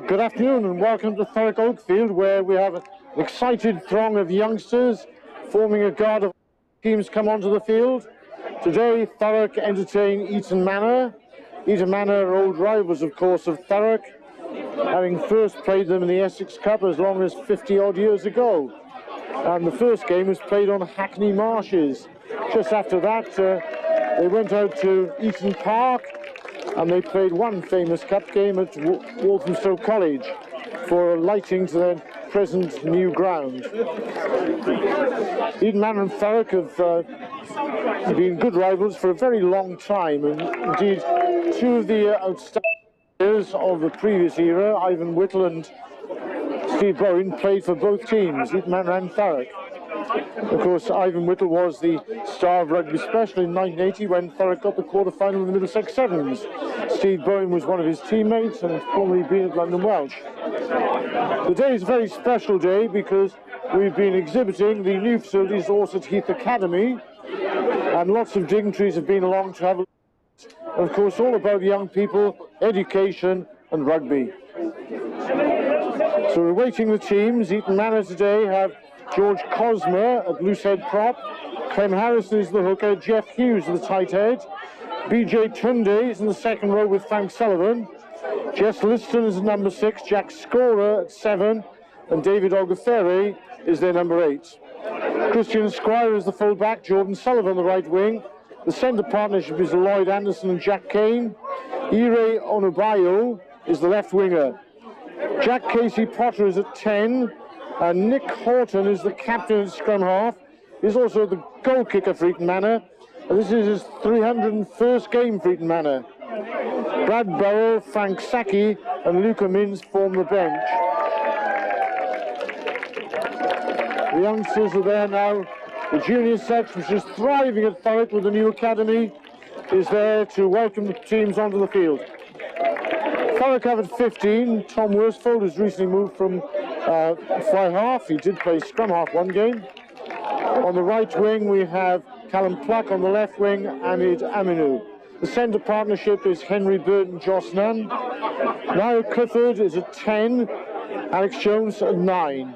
Good afternoon and welcome to Thurrock Oakfield, where we have an excited throng of youngsters forming a guard of teams come onto the field. Today, Thurrock entertain Eton Manor. Eton Manor are old rivals, of course, of Thurrock, having first played them in the Essex Cup as long as 50-odd years ago. And the first game was played on Hackney Marshes. Just after that, they went out to Eton Park and they played one famous cup game at Walthamstow College for lighting to their present new ground. Eton Manor and Thurrock have been good rivals for a very long time, and indeed two of the outstanding players of the previous era, Ivan Whittle and Steve Bowen, played for both teams, Eton Manor and Thurrock. Of course, Ivan Whittle was the star of rugby special in 1980 when Thurrock got the quarter-final in the Middlesex Sevens. Steve Bowen was one of his teammates and had formerly been at London Welsh. Today is a very special day because we've been exhibiting the new facilities at Orsett Heath Academy, and lots of dignitaries have been along to have a look. Of course, all about young people, education and rugby. So we're waiting the teams. Eton Manor today have George Cosmer at loosehead prop, Clem Harrison is the hooker, Jeff Hughes at the tight head, BJ Tunde is in the second row with Frank Sullivan, Jess Liston is at number 6, Jack Scorer at 7, and David Ogafere is their number 8. Christian Squire is the fullback, Jordan Sullivan the right wing. The centre partnership is Lloyd Anderson and Jack Kane. Ire Onubayo is the left winger. Jack Casey Potter is at 10. And Nick Horton is the captain at scrum half. He's also the goal kicker for Eton Manor. And this is his 301st game for Eton Manor. Brad Burrell, Frank Sacchi and Luca Mins form the bench. The youngsters are there now. The junior set, which is thriving at Thurrock with the new academy, is there to welcome the teams onto the field. Thurrock have at 15. Tom Worsfold has recently moved from fly half. He did play scrum half one game. On the right wing we have Callum Pluck, on the left wing Amid Aminu. The centre partnership is Henry Bird and Joss Nunn. Niall Clifford is at 10, Alex Jones at 9.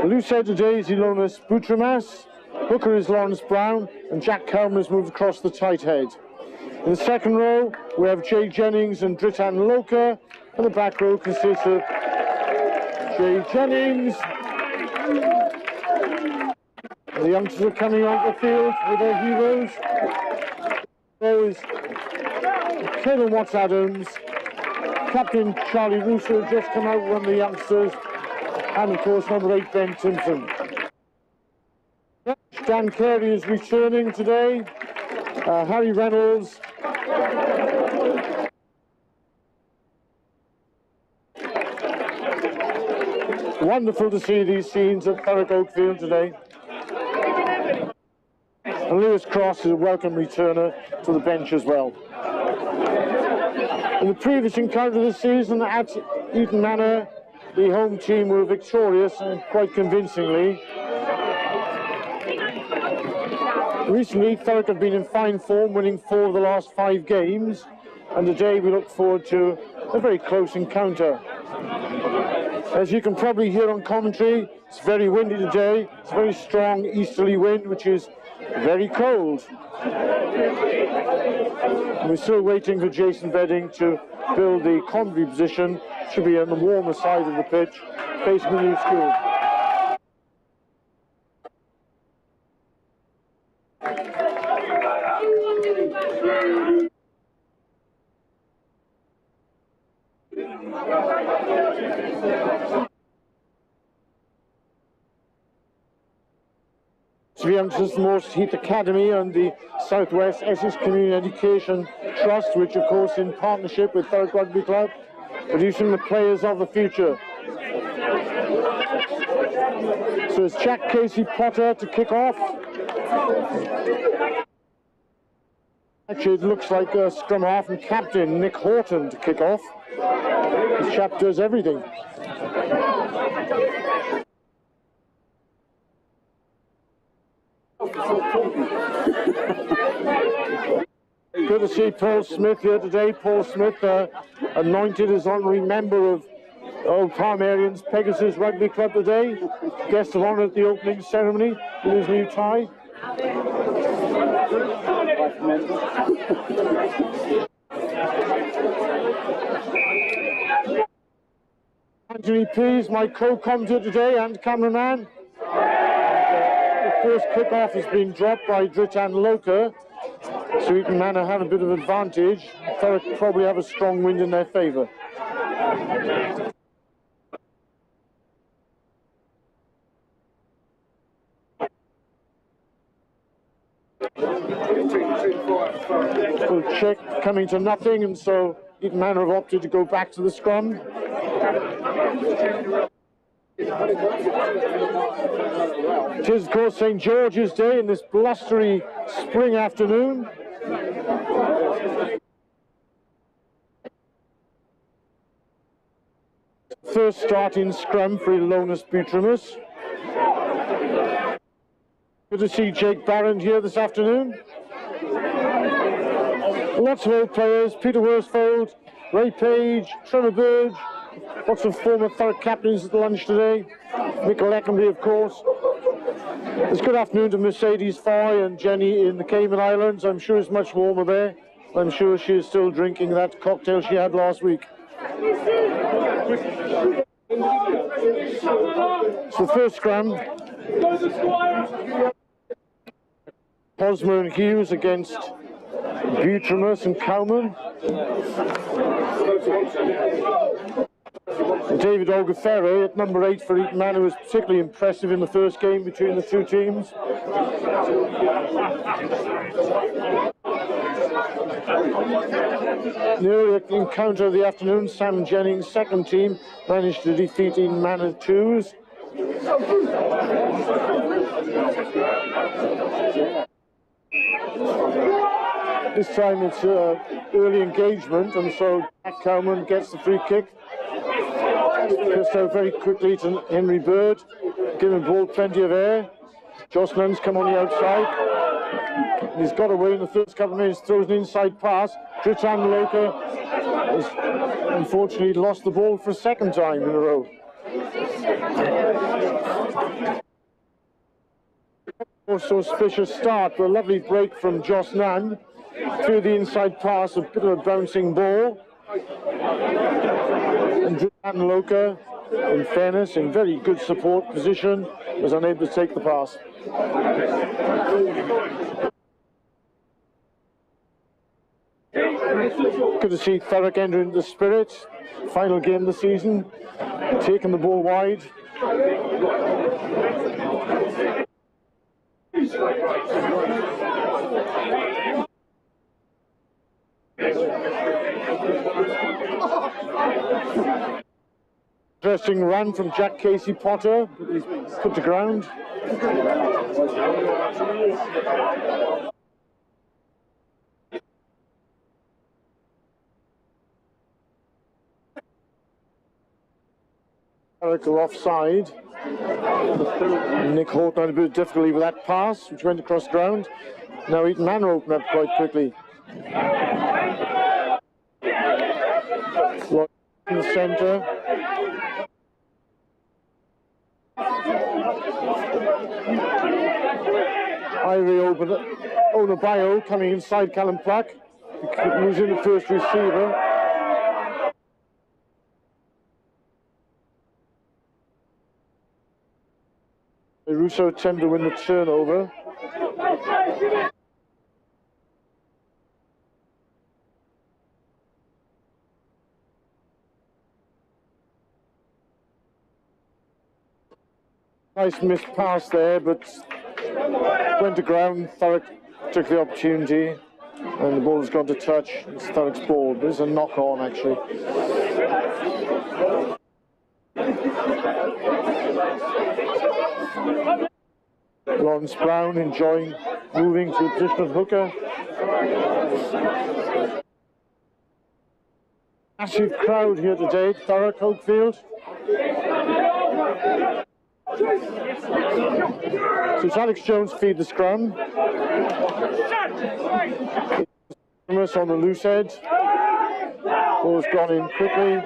Loosehead today is Ilonas Butramas, hooker is Lawrence Brown, and Jack Kelman has moved across the tight head. In the second row we have Jay Jennings and Dritan Loka, and the back row consists of Jay Jennings. And the youngsters are coming onto the field with their heroes. There is Kevin Watts-Adams, Captain Charlie Russo has just come out with one of the youngsters, and of course number 8 Ben Simpson. Dan Carey is returning today. Harry Reynolds. Wonderful to see these scenes at Thurrock Oakfield today. And Lewis Cross is a welcome returner to the bench as well. In the previous encounter this season at Eton Manor, the home team were victorious and quite convincingly. Recently, Thurrock have been in fine form, winning 4 of the last 5 games, and today we look forward to a very close encounter. As you can probably hear on commentary, it's very windy today. It's a very strong easterly wind, which is very cold. And we're still waiting for Jason Bedding to build the commentary position. Should be on the warmer side of the pitch, facing the new school. The youngsters from Orsett Heath Academy and the Southwest Essex Community Education Trust, which of course in partnership with Thurrock Rugby Club, producing the players of the future. So it's Jack Casey Potter to kick off. Actually it looks like a scrum half and captain Nick Horton to kick off. This chap does everything. Good to see Paul Smith here today. Paul Smith, anointed as honorary member of Old Palmerians Pegasus Rugby Club today. Guest of honour at the opening ceremony with his new tie. Anthony Pease, my co-commentator today and cameraman. The first kick-off has been dropped by Dritan Loka, so Eton Manor have a bit of advantage. Thurrock probably have a strong wind in their favour. Full check coming to nothing, and so Eton Manor have opted to go back to the scrum. It is, of course, St. George's Day in this blustery spring afternoon. First starting scrum for Ilonus Butrimus. Good to see Jake Barron here this afternoon. Lots of old players: Peter Worsfold, Ray Page, Trevor Burge, lots of former Thurrock captains at the lunch today. Mick Leckenby, of course. It's good afternoon to Mercedes Foy and Jenny in the Cayman Islands. I'm sure it's much warmer there. I'm sure she is still drinking that cocktail she had last week. So the first scrum. Posmer and Hughes against Butrimus and Cowman. David Olgaferre at number 8 for Eton Manor was particularly impressive in the first game between the two teams. The earlier encounter of the afternoon, Sam Jennings' second team managed to defeat Eton Manor 2s. This time it's early engagement, and so Jack Cowman gets the free kick. Just out very quickly to Henry Bird, giving the ball plenty of air. Josh Nunn's come on the outside. He's got away in the first couple of minutes, throws an inside pass. Dritan Loka has unfortunately lost the ball for a second time in a row. Also auspicious start, but a lovely break from Josh Nunn. Through the inside pass, a bit of a bouncing ball. And Dritan Loka, in fairness, in very good support position, was unable to take the pass. Good to see Thurrock entering the spirit. Final game of the season, taking the ball wide. Interesting run from Jack Casey Potter, but he's put to ground. Thurrock are offside. Nick Horton had a bit of difficulty with that pass, which went across ground. Now Eton Manor open up quite quickly. In the centre. Irie Onabayo coming inside Callum Pluck, losing the first receiver. Russo attempted to win the turnover. Nice missed pass there, but went to ground. Thurrock took the opportunity, and the ball has gone to touch. It's Thurrock's ball. There's a knock on, actually. Lawrence Brown enjoying moving to the position of hooker. Massive crowd here today at Thurrock Oakfield. So it's Alex Jones feed the scrum. On the loose edge. Ball's gone in quickly.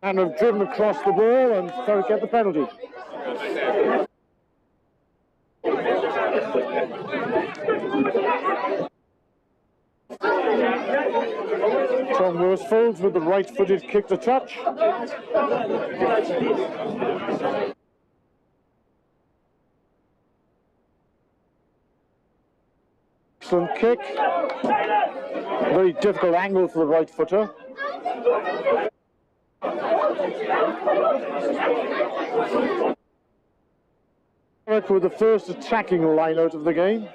And have driven across the ball, and Thurrock get the penalty. Tom Worsfold with the right-footed kick to touch. Excellent kick. Very difficult angle for the right footer. With the first attacking line out of the game.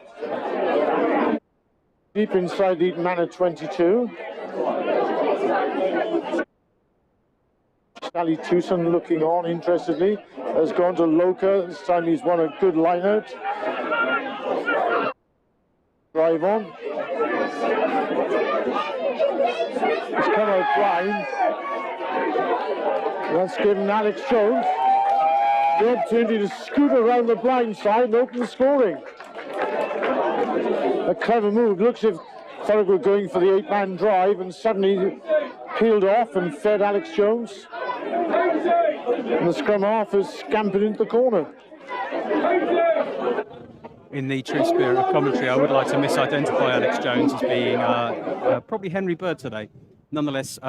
Deep inside the Eton Manor 22. Sally Tucson looking on interestedly. Has gone to Loka. This time he's won a good line out. Drive on. He's come out blind. That's given Alex Jones the opportunity to scoot around the blind side and open the scoring. A clever move. Looks as if Thurrock were going for the 8-man drive and suddenly peeled off and fed Alex Jones. And the scrum half has scampered into the corner. In the true spirit of commentary, I would like to misidentify Alex Jones as being probably Henry Bird today. Nonetheless,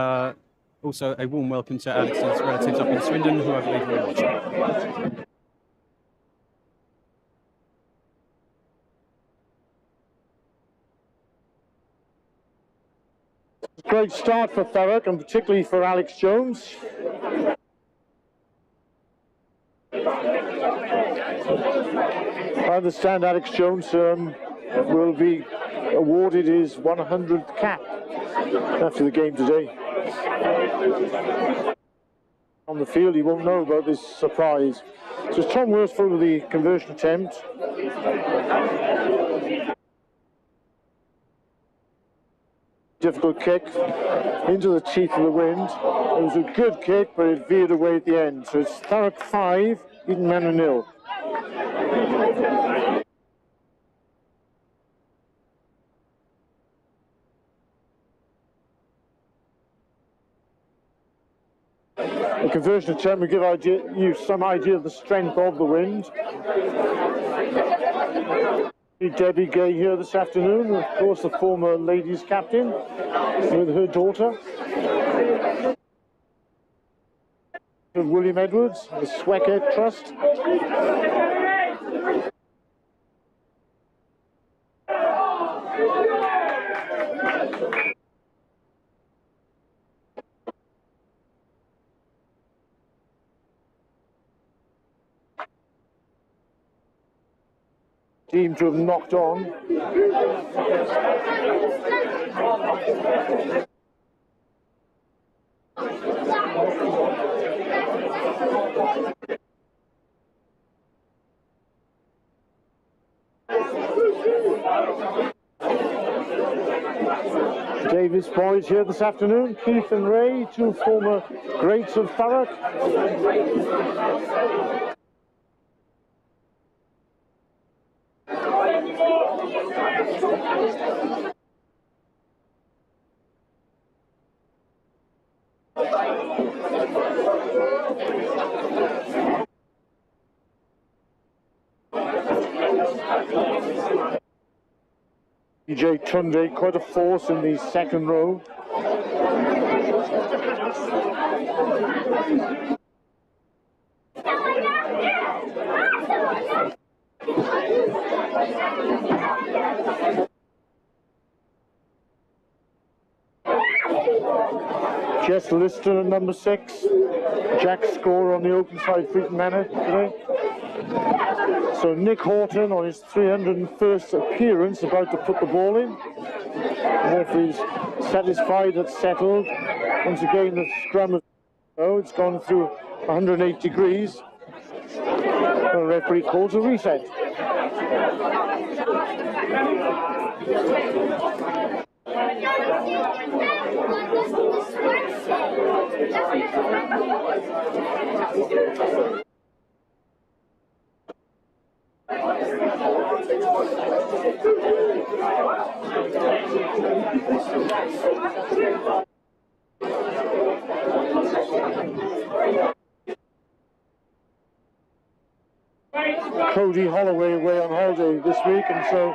also a warm welcome to Alex's relatives up in Swindon, who I believe are watching. Great start for Thurrock, and particularly for Alex Jones. I understand Alex Jones will be awarded his 100th cap after the game today. On the field, he won't know about this surprise. So it's Tom Worsfold with the conversion attempt. Difficult kick into the teeth of the wind. It was a good kick, but it veered away at the end. So it's Thurrock 5, Eton Manor 0. The conversion attempt will give you some idea of the strength of the wind. Debbie Gay here this afternoon, of course the former ladies captain with her daughter. William Edwards, the Swecker Trust. Team to have knocked on. Davis boys here this afternoon. Keith and Ray, two former greats of Thurrock. DJ Tunde, quite a force in the second row. Jess Liston at number 6. Jack Score on the open side for Eton Manor today. So Nick Horton on his 301st appearance about to put the ball in. The referee's satisfied it's settled. Once again the scrum is it's gone through 108 degrees. The referee calls a reset. Cody Holloway away on holiday this week, and so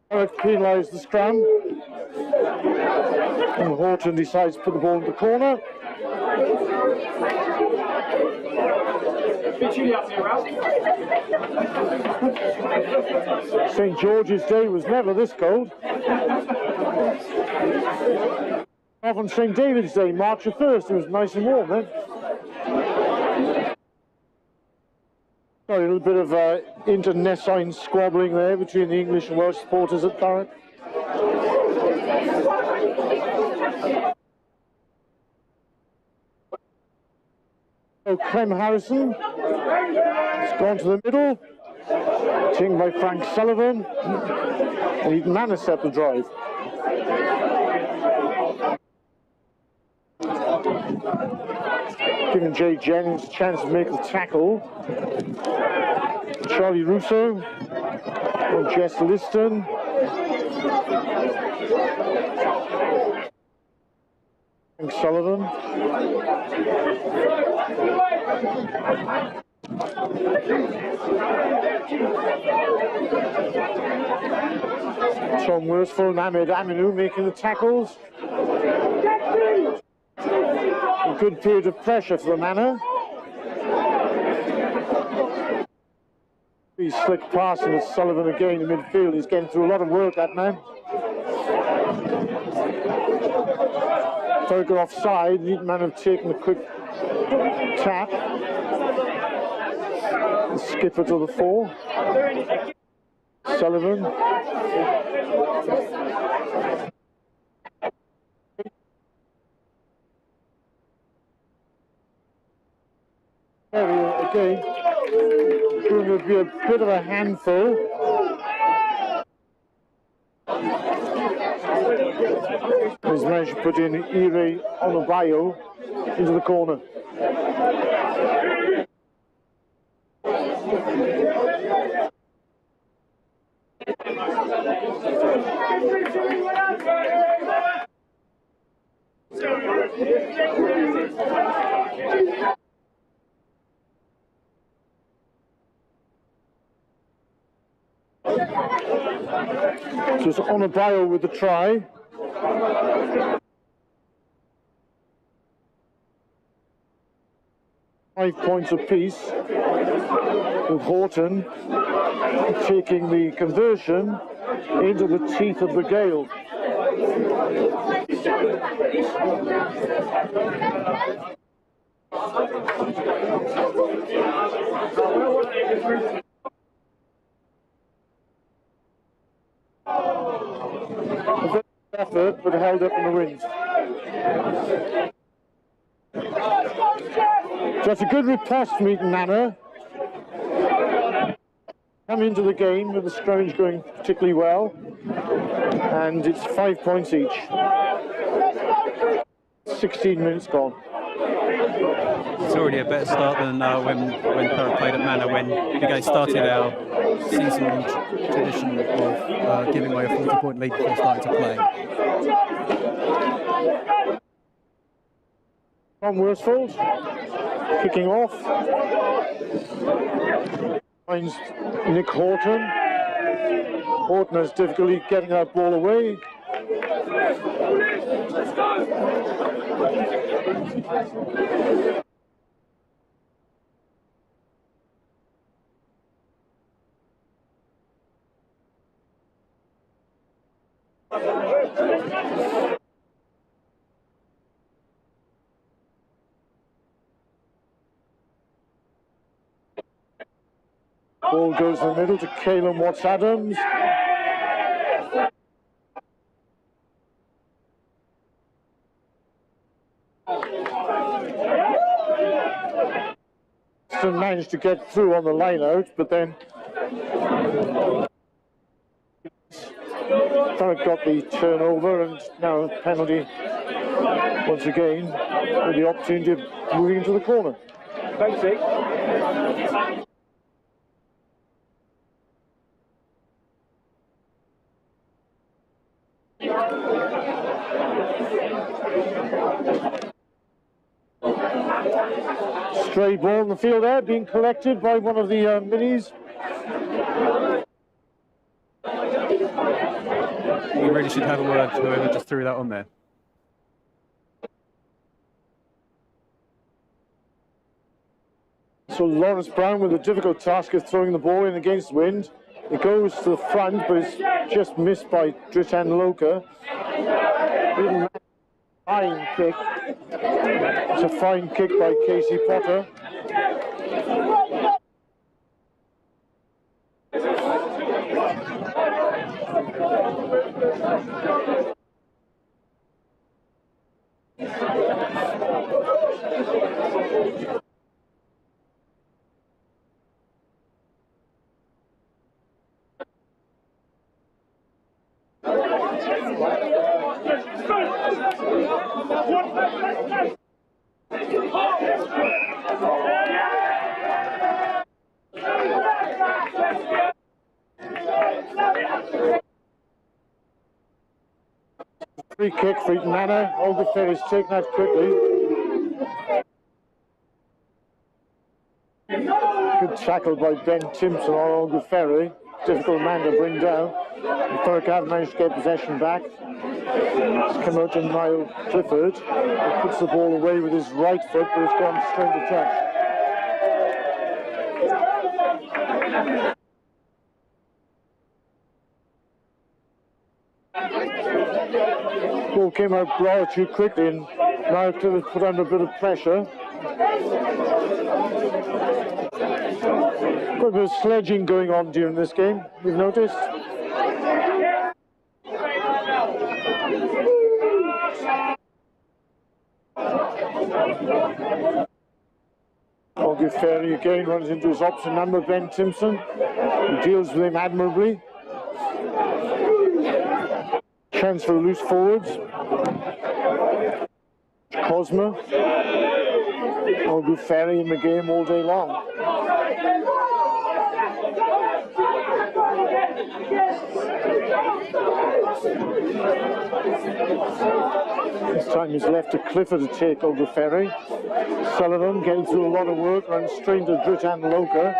Thurrock penalised the scrum, and Horton decides to put the ball in the corner. St George's Day was never this cold. Off on St David's Day, March the 1st, it was nice and warm then. Sorry, a little bit of internecine squabbling there between the English and Welsh supporters at Thurrock. So Clem Harrison has gone to the middle, taken by Frank Sullivan, and Eton Manor set the drive. Giving Jay Jennings a chance to make the tackle. Charlie Russo and Jess Liston. Frank Sullivan. Tom Worsfold and Ahmed Aminu making the tackles. A good period of pressure for the Manor. He's slick passing with Sullivan again in midfield. He's getting through a lot of work, that man. Thurrock offside. Eton Manor have taken a quick tap. The skipper to the fore. Sullivan. Again, going to be a bit of a handful. He's managed to put in Ire Onobayo into the corner. So it's Onobayo with the try. Five points apiece, with Horton taking the conversion into the teeth of the gale. A good effort, but held up in the wind. So it's a good riposte from Eton Manor. Come into the game with the scrummage going particularly well, and it's 5 points each. 16 minutes gone. It's already a better start than when Thurrock played at Manor, when the game started our season tradition of giving away a 40-point lead before starting to play. Tom Worsfold kicking off. Finds Nick Horton. Horton has difficulty getting that ball away. Ball goes in the middle to Caelan Watts-Adams. Eton managed to get through on the line out, but then Thurrock got the turnover, and now penalty once again with the opportunity of moving into the corner. Basic. Stray ball in the field there, being collected by one of the minis. You really should have a word for whoever just threw that on there. So Lawrence Brown with the difficult task of throwing the ball in against wind. It goes to the front, but it's just missed by Dritan Loka. Fine kick. It's a fine kick by Casey Potter. Free kick for Eton Manor. Oakfield is taken out quickly. Good tackle by Ben Timpson on Oakfield. Difficult man to bring down. Thurrock have managed to get possession back. It's come out to Niall Clifford. He puts the ball away with his right foot, but it's gone straight to touch. Ball came out rather too quickly, and now Clifford put under a bit of pressure. Quite a bit of sledging going on during this game, you've noticed. Oakfield again runs into his opposite number, Ben Timpson, who deals with him admirably. Chance for loose forwards. Cosma. Oakfield in the game all day long. This time he's left to Clifford to take Oakfield. Sullivan getting through a lot of work, runs straight to Dritan Loka.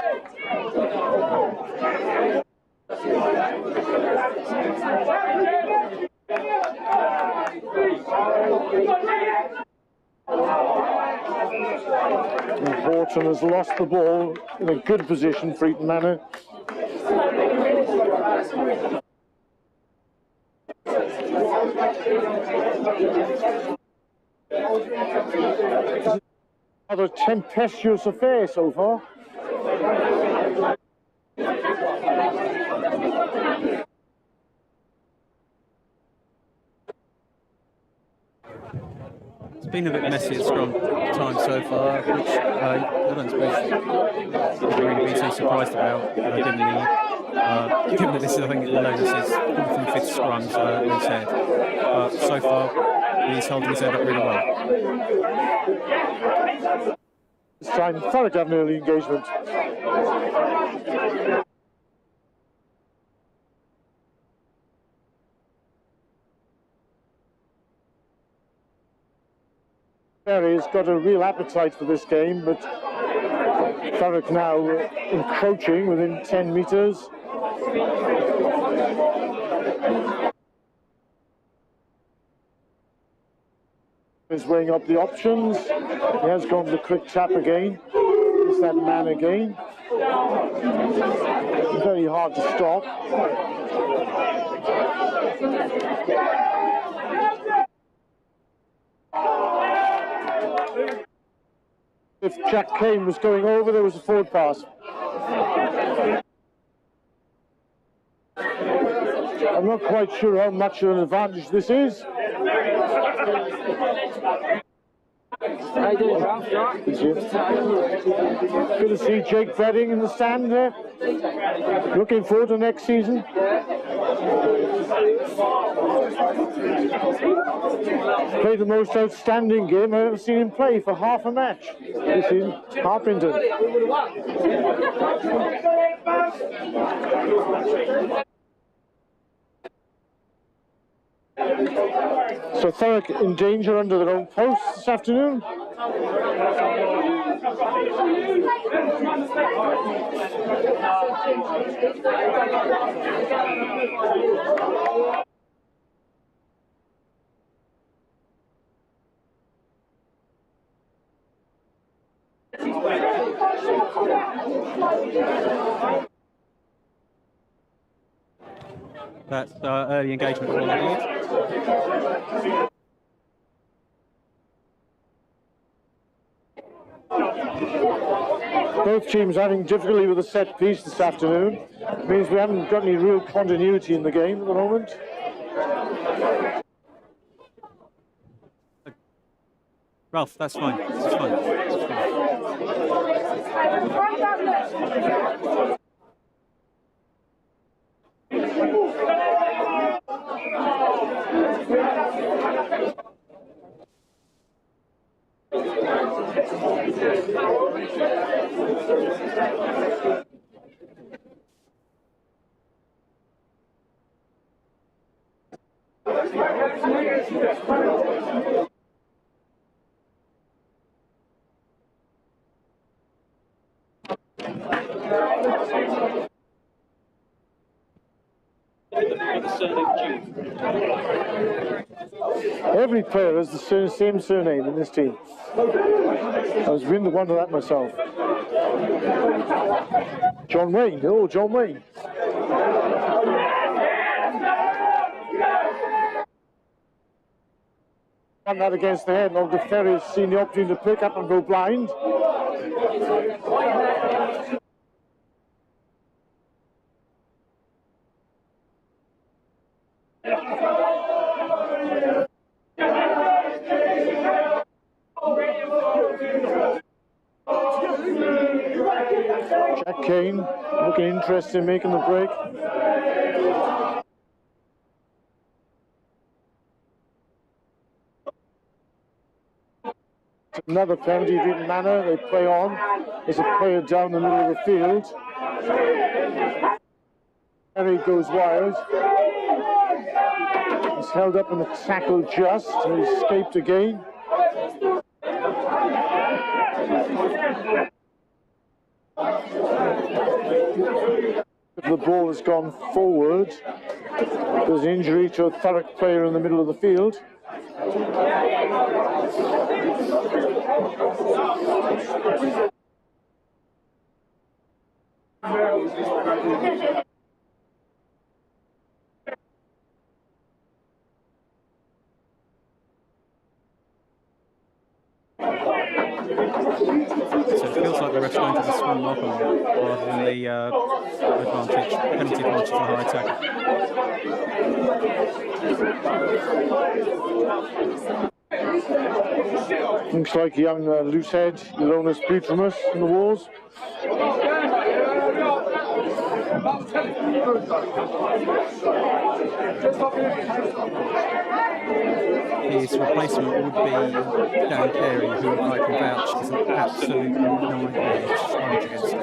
And Horton has lost the ball in a good position for Eton Manor. Rather tempestuous affair so far. It's been a bit messy at scrum time so far, which I don't suppose I'd really be too surprised about, given that this is, I think, this is 4th and 5th scrums, we said. But so far, he's holding his head up really well. This time, Thurrock have an early engagement. Barry's got a real appetite for this game, but Thurrock now encroaching within 10 metres. He's weighing up the options. He has gone for the quick tap again. It's that man again. Very hard to stop. If Jack Kane was going over, there was a forward pass. I'm not quite sure how much of an advantage this is. How you doing, Ralph? You all right? Good to see Jake Bedding in the stand there. Looking forward to next season. Played the most outstanding game I've ever seen him play for half a match this season. Harpington. So Thurrock in danger under their own post this afternoon. That's early engagement for Oakfield. Both teams having difficulty with the set piece this afternoon. It means we haven't got any real continuity in the game at the moment. Ralph, that's fine. That's fine. That's fine. Every player has the same surname in this team. I was beginning to wonder that myself. John Wayne. Oh, John Wayne. And that against the head. Now the Ferry's seen the opportunity to pick up and go blind. Jack Kane looking interested in making the break. Another penalty at Eton Manor. They play on. There's a player down the middle of the field. Harry goes wild. He's held up in the tackle just. He escaped again. The ball has gone forward. There's an injury to a Thurrock player in the middle of the field. So it feels like the ref's going to the swim knock-on rather than the advantage, penalty advantage for high tackle. Looks like a young loose head, Lonas Petramus in the walls. His replacement would be Dan Carey, who I can vouch is an absolute nightmare to sponge against.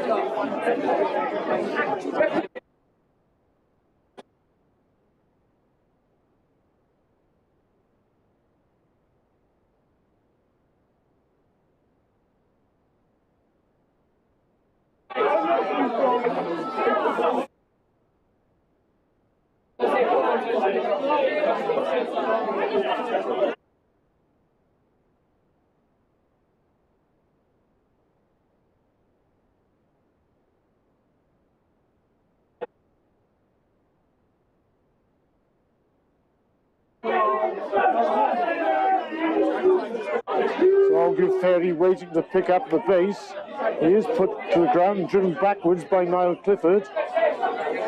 Ferry waiting to pick up the base. He is put to the ground and driven backwards by Niall Clifford.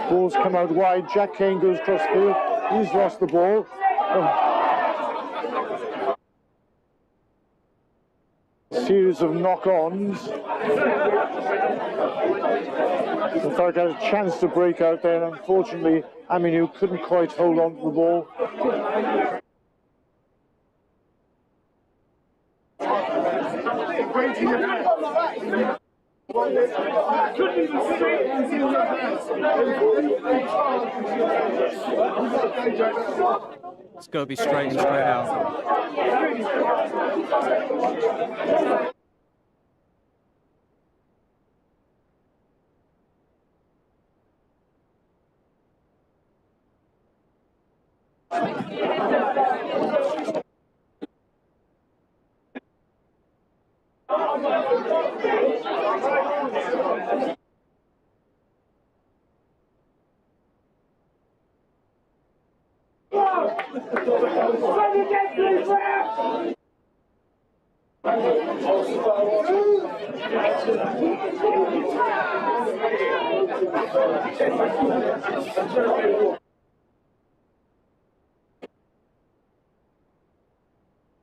Ball's come out wide. Jack Kane goes across field. He's lost the ball. Series of knock-ons. Thurrock had a chance to break out there. Unfortunately, Aminu couldn't quite hold on to the ball. It's got to be straight in, straight out.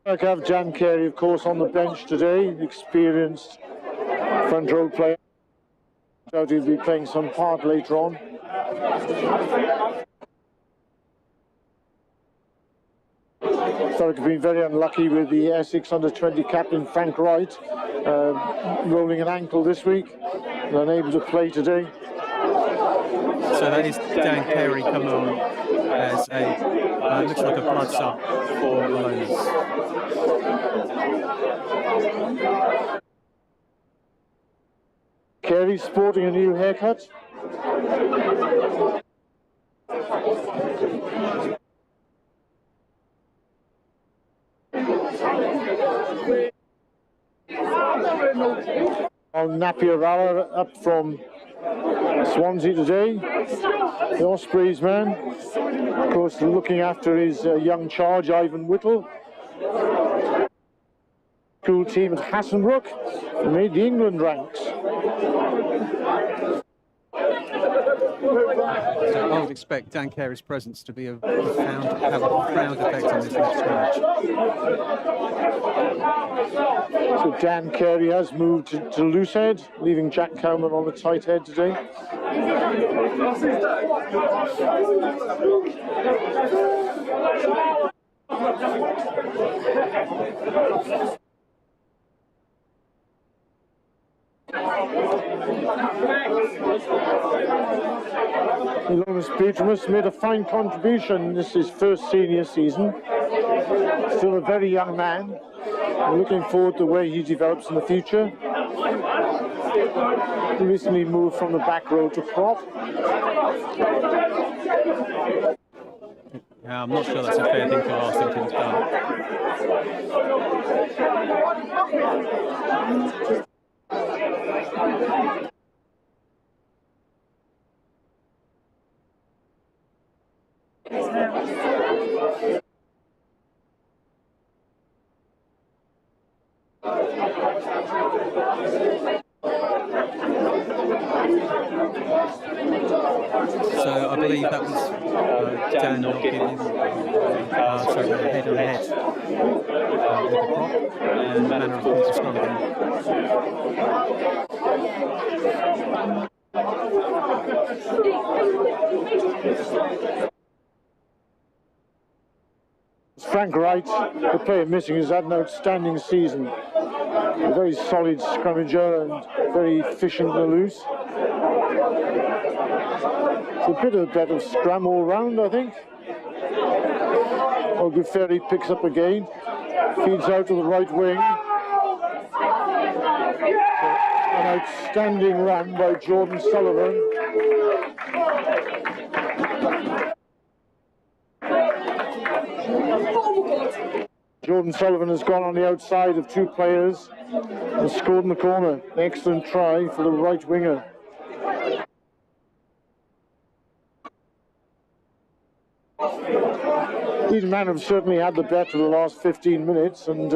I have Jan Carey, of course, on the bench today, experienced front row player. Doubt he'll be playing some part later on. Thurrock have been very unlucky with the Essex under-20 captain Frank Wright rolling an ankle this week and unable to play today. So that is Dan Carey coming on as a looks like a blood sub for the Loners. Carey sporting a new haircut. Napier Rara up from Swansea today. The Ospreys man, of course, looking after his young charge, Ivan Whittle. School team at Hassenbrook, who made the England ranks. So I would expect Dan Carey's presence to be have a profound effect on this next match. So Dan Carey has moved to loosehead, leaving Jack Cowman on the tight head today. Elonis Petermus made a fine contribution. This is his first senior season. Still a very young man. I'm looking forward to the way he develops in the future. He recently moved from the back row to prop. Yeah, I'm not sure that's a fair thing to ask him to have done. So I believe that was Dan not giving head on head with the prop and Manor of course is Frank Wright, the player missing, has had an outstanding season. A very solid scrummager and very efficient in the loose. It's a bit of a better scrum all round, I think. Oguferi picks up again, feeds out to the right wing. An outstanding run by Jordan Sullivan. Jordan Sullivan has gone on the outside of two players and scored in the corner. Excellent try for the right winger. Eton Manor have certainly had the better of the last 15 minutes and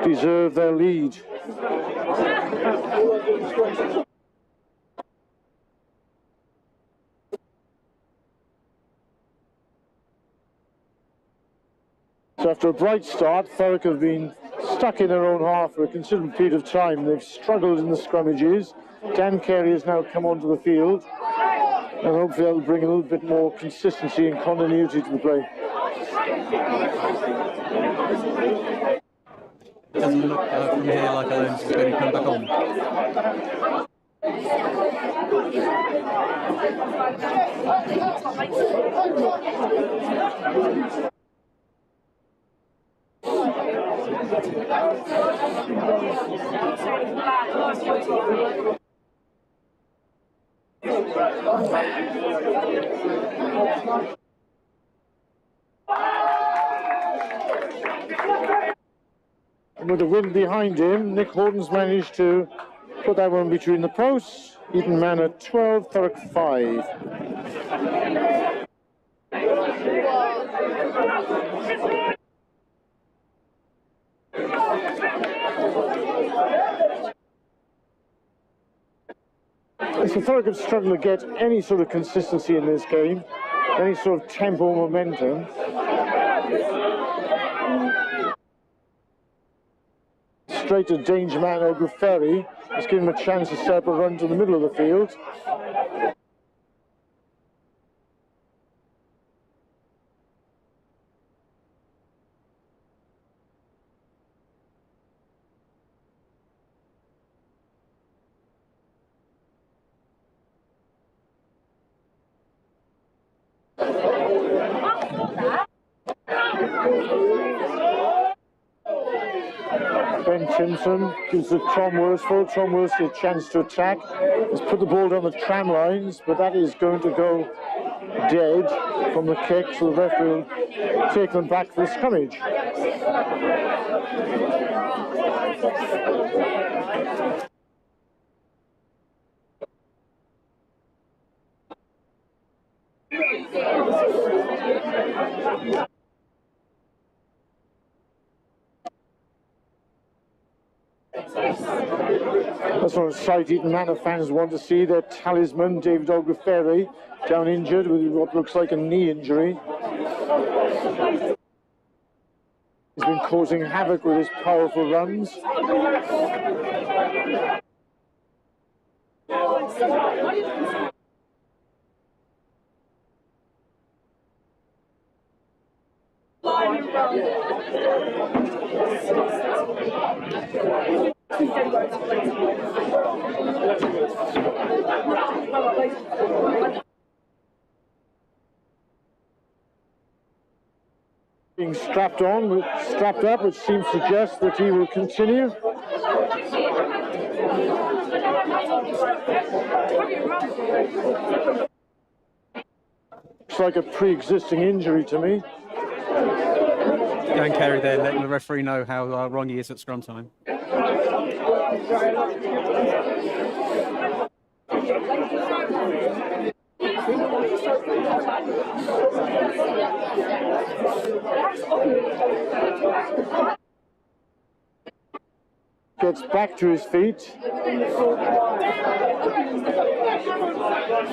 deserve their lead. So after a bright start, Thurrock have been stuck in their own half for a considerable period of time. They've struggled in the scrummages. Dan Carey has now come onto the field, and hopefully that'll bring a little bit more consistency and continuity to the play. It doesn't look from here like Alones is going to come back on. And with the wind behind him, Nick Horton's managed to put that one between the posts. Eton Manor 12, Thurrock 5. So Thurrock have struggled to get any sort of consistency in this game, any sort of tempo momentum. Straight to danger man Oakfield. Let's give him a chance to set up a run to the middle of the field. Ben Timson gives it Tom Worsfold. Tom Worsfold a chance to attack. He's put the ball down the tram lines, but that is going to go dead from the kick, so the referee will take them back for the scrummage. That's what sight Eton Manor fans want to see. Their talisman, David Oakfield, down injured with what looks like a knee injury. He's been causing havoc with his powerful runs. Being strapped up, which seems to suggest that he will continue. Looks like a pre-existing injury to me. Dan Carey there, letting the referee know how wrong he is at scrum time. Gets back to his feet.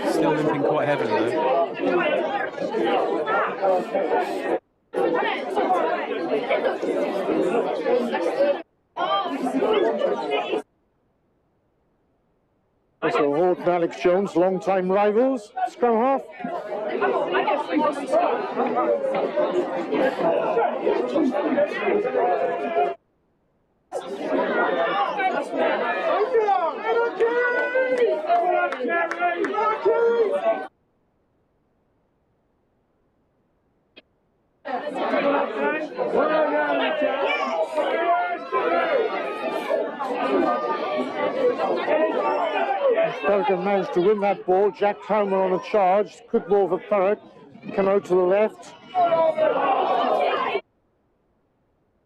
Still limping quite heavily though. So Horton, Alex Jones, long-time rivals, scrum half. Thurrock managed to win that ball. Jack Cowman on a charge. Quick ball for Thurrock. Come out to the left.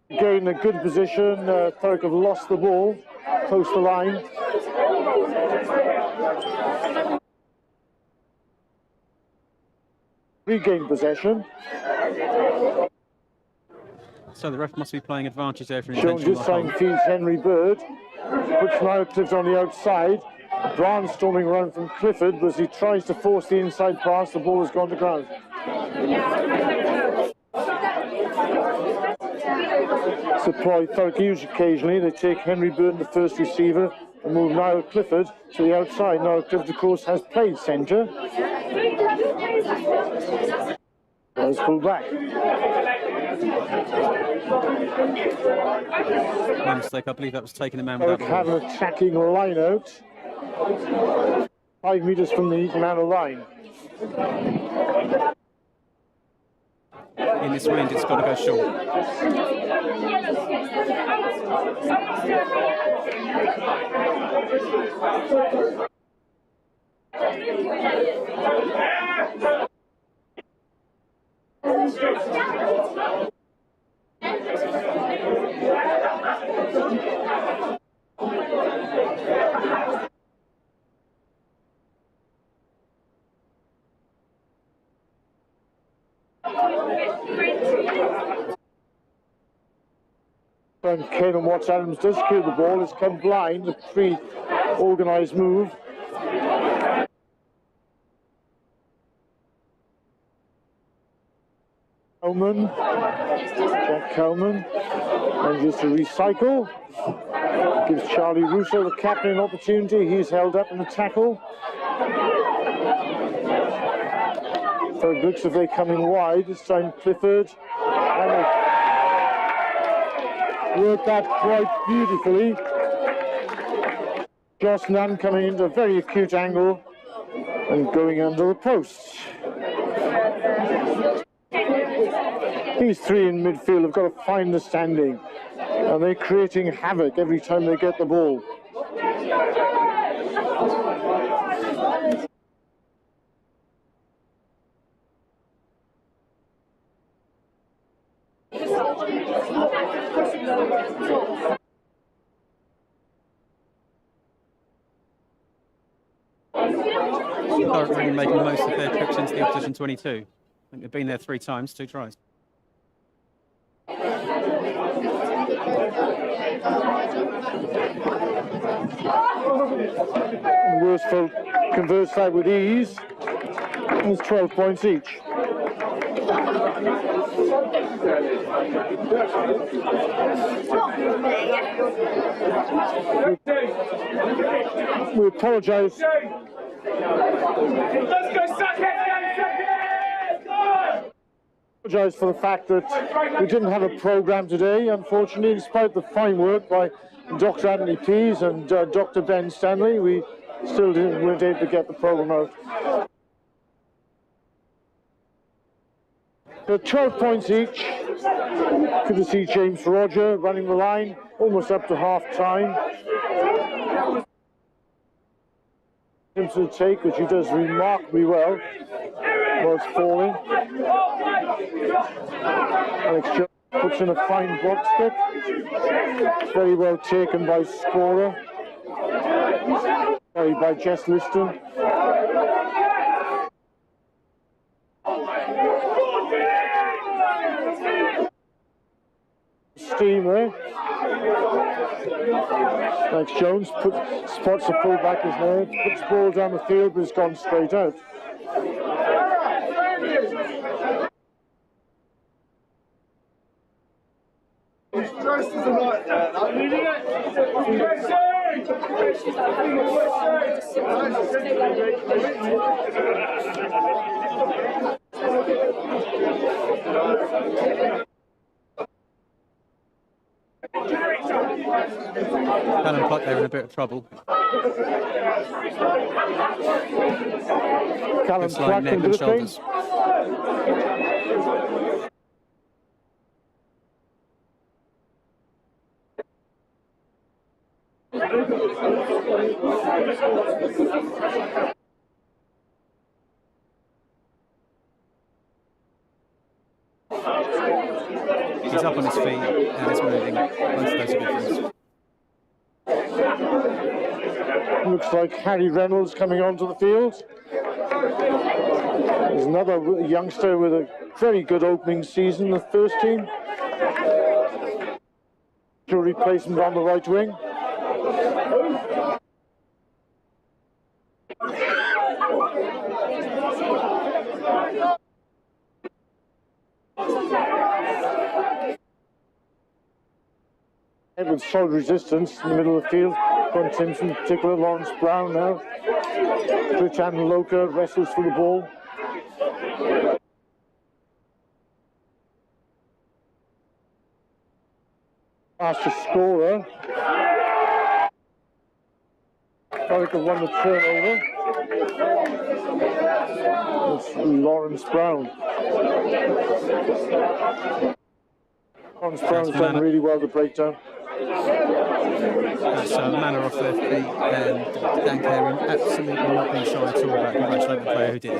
Again, a good position. Thurrock have lost the ball close to the line. Regain possession. So the ref must be playing advantage there for Jones this time feeds Henry Bird. Puts Cliff on the outside. Brainstorming run from Clifford, but as he tries to force the inside pass, the ball has gone to ground. supply Thurrock use occasionally. They take Henry Burton, the first receiver, and move Niall Clifford to the outside. Niall Clifford, of course, has played centre. As full back. My mistake, I believe that was taking a man Thurrock without have the an attacking line out. 5 metres from the Eton Manor line. In this wind, it's got to go short. And Caelan Watts-Adams does clear the ball. It's come blind, a pre-organised move. Jack Coleman, and just a recycle. Gives Charlie Russo, the captain, an opportunity. He's held up in the tackle. So it looks as if they're coming wide. This time Clifford. And they work that quite beautifully. Joss Nunn coming into a very acute angle and going under the post. These three in midfield have got to find the standing, and they're creating havoc every time they get the ball. Thurrock really making the most of their trips into the opposition 22. I think they've been there 3 times, 2 tries. Worsfold converts that with ease. It's 12 points each. We apologise. Apologise for the fact that we didn't have a programme today, unfortunately, despite the fine work by Dr. Anthony Pease and Dr. Ben Stanley. We still weren't able to get the programme out. So 12 points each. Good to see James Roger running the line, almost up to half time. Him to take, which he does remarkably well while it's falling. Alex Jones puts in a fine box kick. Very well taken by scorer. Sorry, by Jess Liston. Steam there. Alex Jones spots the fullback is there, puts the ball down the field, but it's gone straight out. Callum Clark, they're in a bit of trouble. Callum Clark neck and shoulders. He's up on his feet and he's moving. Both those are good things. Looks like Harry Reynolds coming onto the field. There's another youngster with a very good opening season, the first team. To replacement on the right wing. With solid resistance in the middle of the field. Don Simpson, in particular, Lawrence Brown now. Richard Loker wrestles for the ball. Faster scorer. Thurrock have won the turnover. It's Lawrence Brown. Lawrence Brown's done really well to break down. That's Manor off their feet, and Dan Carey absolutely not being shy at all about congratulating the player who did it.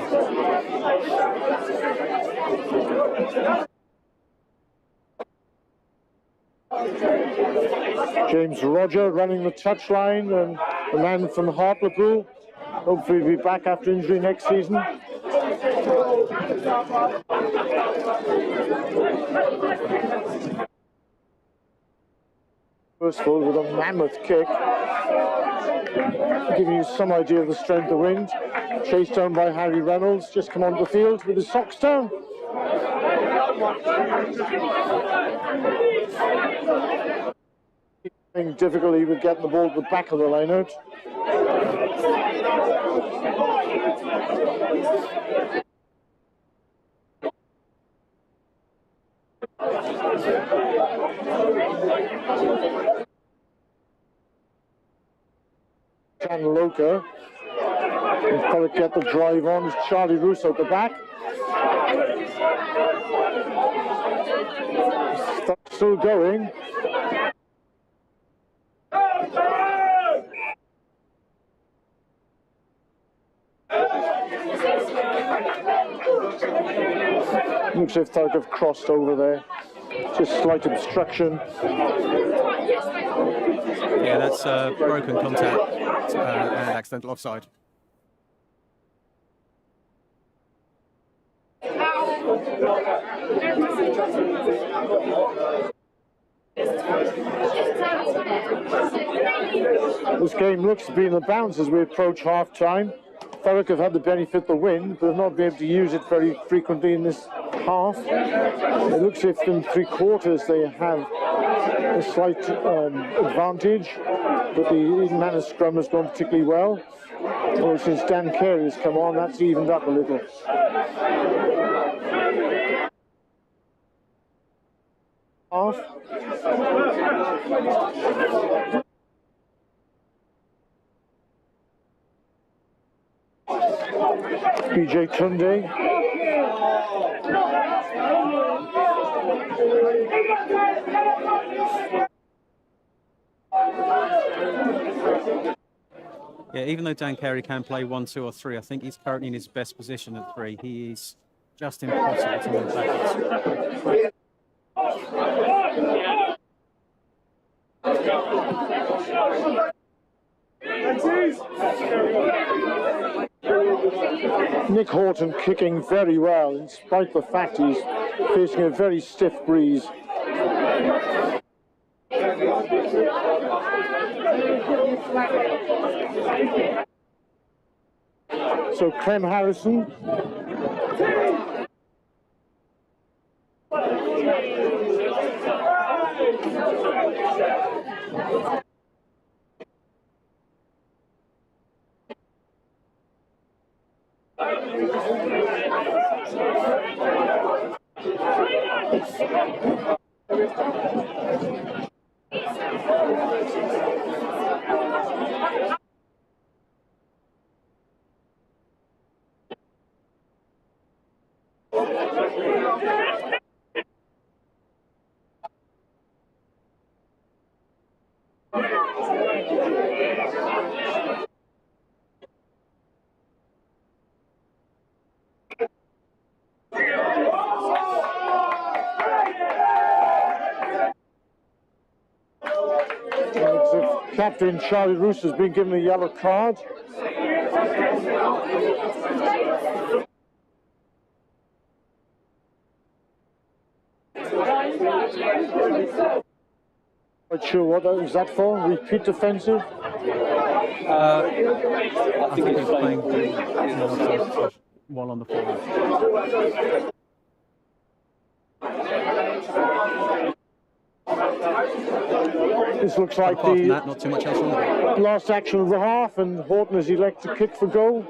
James Roger running the touchline, and the man from Hartlepool. Hopefully he'll be back after injury next season. First of all, with a mammoth kick, giving you some idea of the strength of the wind. Chased down by Harry Reynolds, just come onto the field with his socks down. Difficulty with getting the ball to the back of the line out. Dan Loker. He's got to get the drive on. It's Charlie Russo at the back. Still going. Looks as if Thurrock have crossed over there. Just slight obstruction. Yeah, that's broken contact and accidental offside. This game looks to be in the bounce as we approach half-time. Thurrock have had the benefit of the wind, but have not been able to use it very frequently in this half. It looks as if in 3/4 they have a slight advantage, but the Eton Manor scrum has gone particularly well. Well, since Dan Carey has come on, that's evened up a little. Half. BJ Tunde. Yeah, even though Dan Carey can play 1, 2 or 3, I think he's currently in his best position at 3. He is just impossible to move backwards. Nick Horton kicking very well, in spite of the fact he's facing a very stiff breeze. So Clem Harrison. Captain Charlie Roos has been given a yellow card. Not sure what that is that for. Repeat defensive. I think he's playing while on the floor. This looks like Apart from the that, not too much else wrong. last action of the half, and Horton has elected to kick for goal.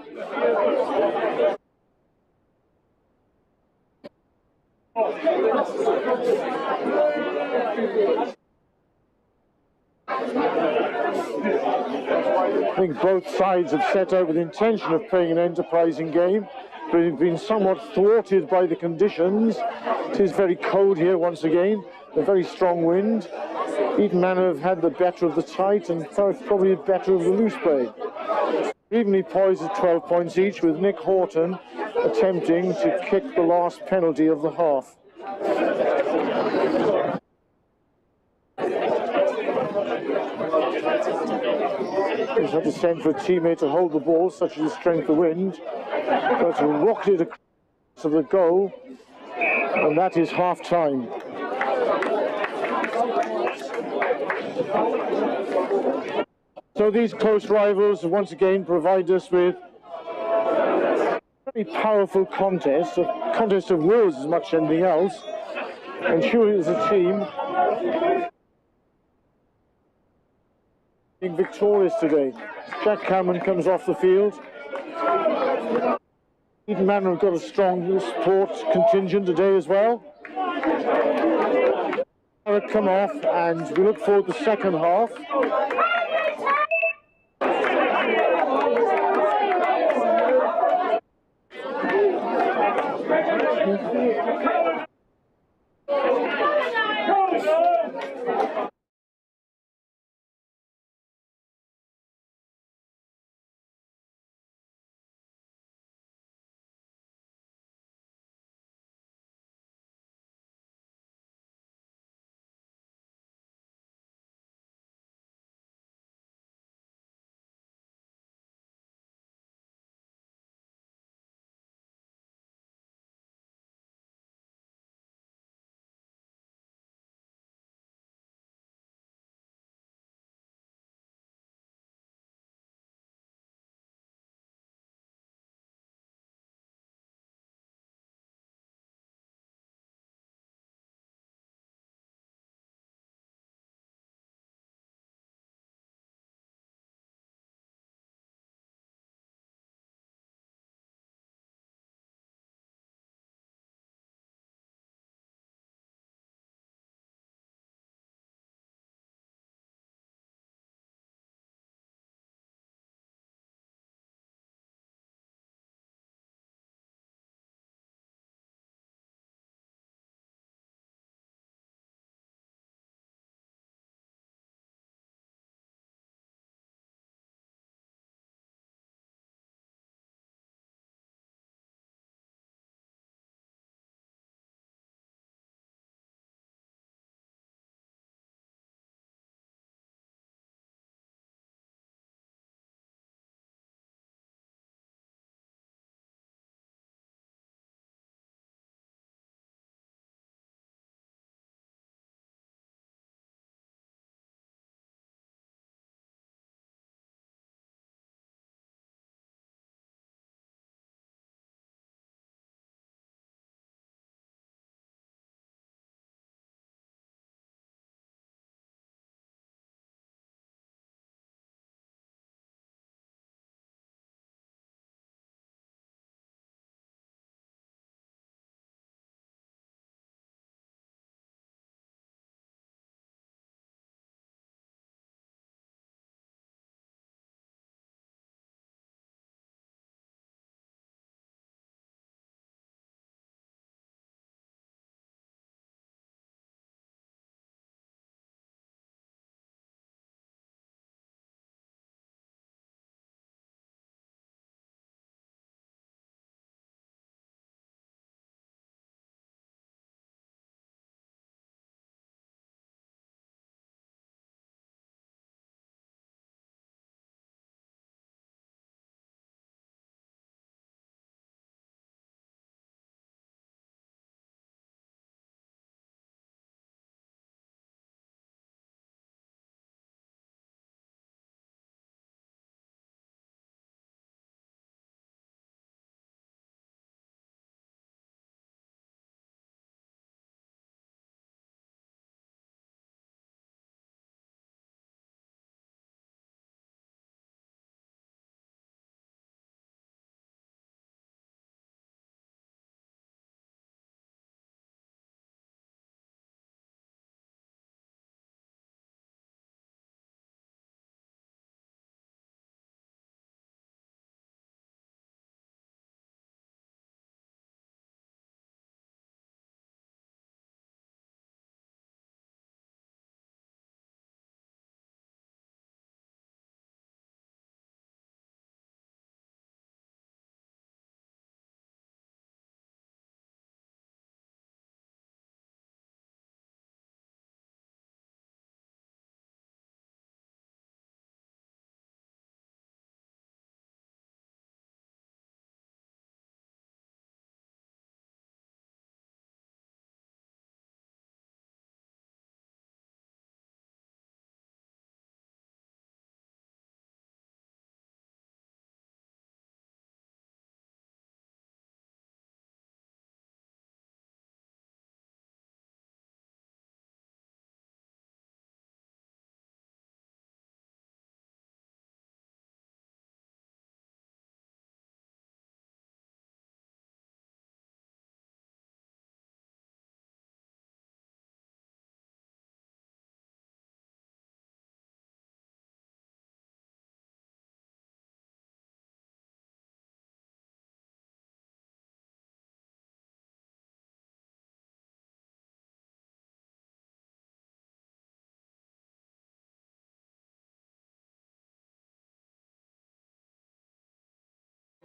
I think both sides have set out with the intention of playing an enterprising game, but it's been somewhat thwarted by the conditions. It is very cold here once again, a very strong wind. Eton Manor have had the better of the tight, and Thurrock probably the better of the loose play. Evenly poised at 12 points each, with Nick Horton attempting to kick the last penalty of the half. He's had to send for a teammate to hold the ball, such as the strength of wind, but rocketed across to the goal, and that is half time. So these close rivals once again provide us with a very powerful contest, a contest of wills as much as anything else, and surely as a team being victorious today. Jack Cameron comes off the field. Eton Manor have got a strong support contingent today as well. Come off, and we look forward to the second half.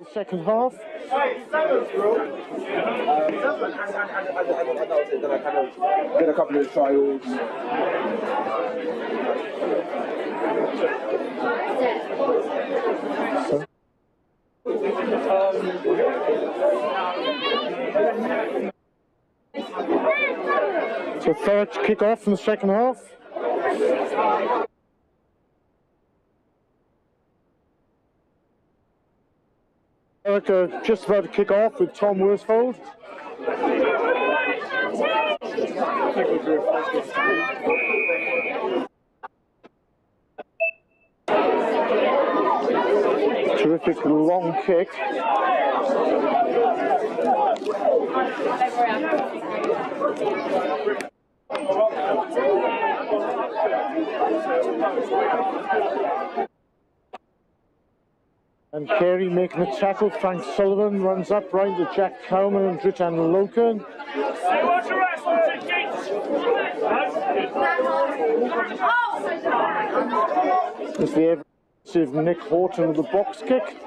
The second half. Then I kind of did a couple of trials. So Thurrock to kick off in the second half. Thurrock just about to kick off with Tom Worsfold. Terrific long kick. And Carey making a tackle. Frank Sullivan runs up right to Jack Cowman and Dritan Loken. There's the aggressive Nick Horton with the box kick.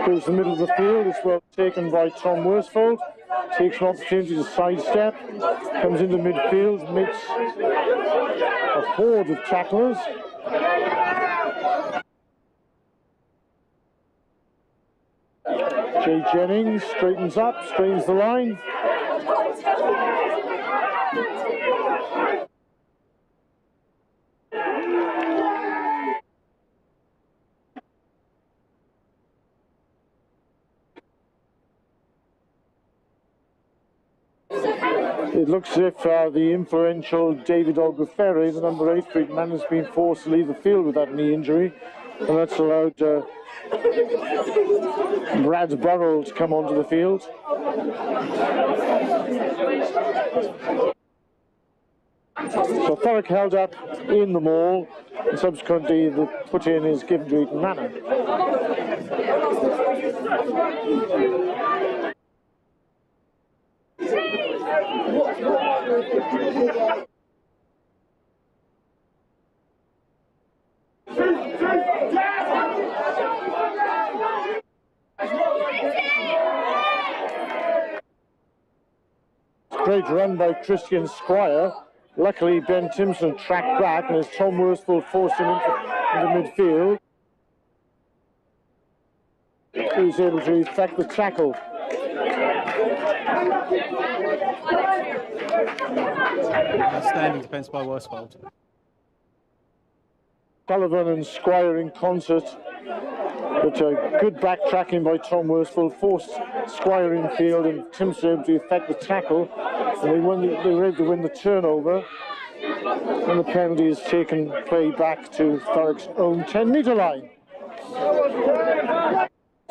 Goes the middle of the field. It's well taken by Tom Worsfold. Takes an opportunity to sidestep. Comes into midfield. Makes a horde of tacklers. Jay Jennings straightens up, straightens the line. It looks as if the influential David Olgaferri, the number 8 for Eton Manor, has been forced to leave the field with that knee injury, and that's allowed Brad Burrell to come onto the field. So Thurrock held up in the maul, and subsequently the put-in is given to Eton Manor. Great run by Christian Squire. Luckily, Ben Timpson tracked back, and as Tom Worsfold forced him into midfield, he was able to effect the tackle. Outstanding defence by Worsfold. Sullivan and Squire in concert, but good backtracking by Tom Worsfold forced Squire in field, and Timpson able to effect the tackle, and they were able to win the turnover, and the penalty is taken play back to Thurrock's own 10-metre line.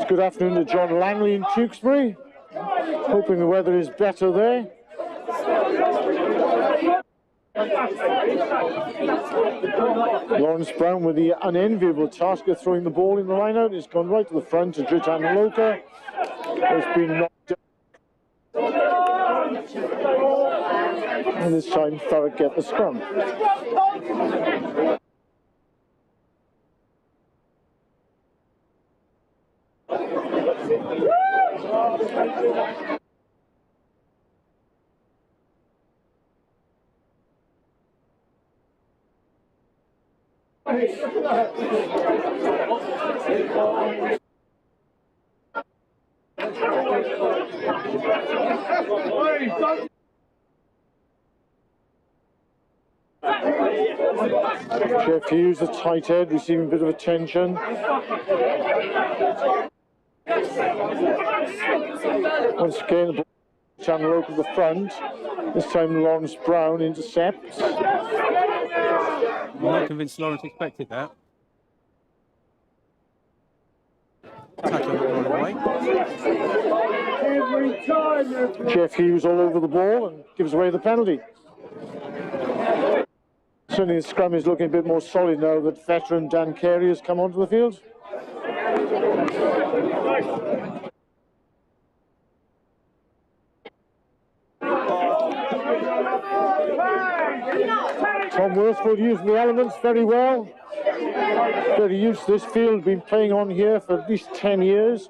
Good afternoon to John Langley in Tewkesbury, hoping the weather is better there. Lawrence Brown with the unenviable task of throwing the ball in the line out. It's gone right to the front to Dritan Loka. It's been knocked down. And this time Thurrock get the scrum. Jeff Hughes, the tight head, receiving a bit of attention. Once again, the ball channel over the front. This time Lawrence Brown intercepts. I'm not convinced Lawrence expected that. Tackle away. Jeff Hughes all over the ball and gives away the penalty. Certainly the scrum is looking a bit more solid now that veteran Dan Carey has come onto the field. Tom Worsfold using the elements very well. Very used to this field, been playing on here for at least 10 years.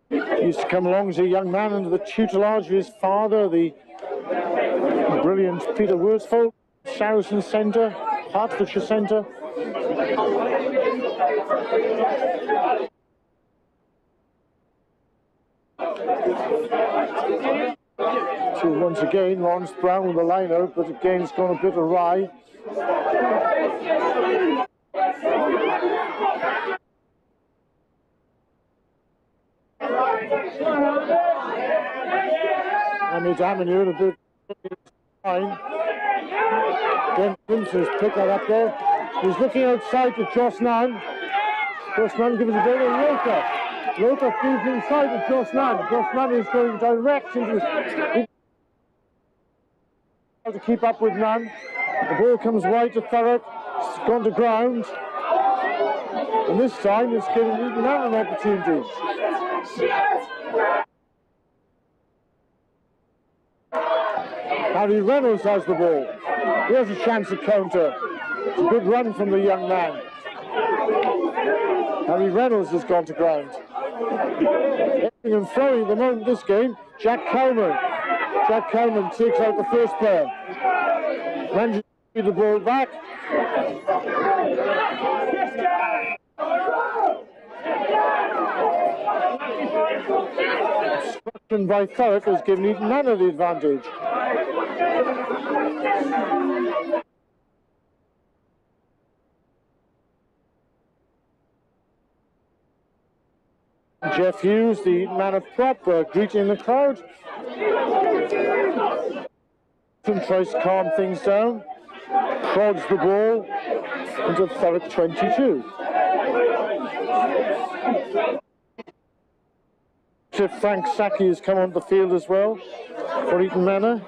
He used to come along as a young man under the tutelage of his father, the brilliant Peter Worsfold, Saracen Centre, Hertfordshire Centre. So once again, Lawrence Brown with the line out, but again it's gone a bit awry. And it's Aminu in a bit fine. Then Vincent's picked that up there. He's looking outside to Josnan. Josnan gives the ball to Roker. Roker feeds inside to Josnan. Josnan is going direct into his... to keep up with Nunn. The ball comes wide to Thurrock. It's gone to ground. And this time it's giving Eton Manor an opportunity. Harry Reynolds has the ball. He has a chance to counter. It's a good run from the young man. Harry Reynolds has gone to ground. Hitting and throwing at the moment this game, Jack Cowman. Jack Cowman takes out the first player. Manages to get the ball back. Obstruction by Thurrock has given Eton Manor the advantage. Jeff Hughes, the man of prop, greeting the crowd. Tries to calm things down. Prods the ball into Thurrock 22. Frank Saki has come onto the field as well for Eton Manor.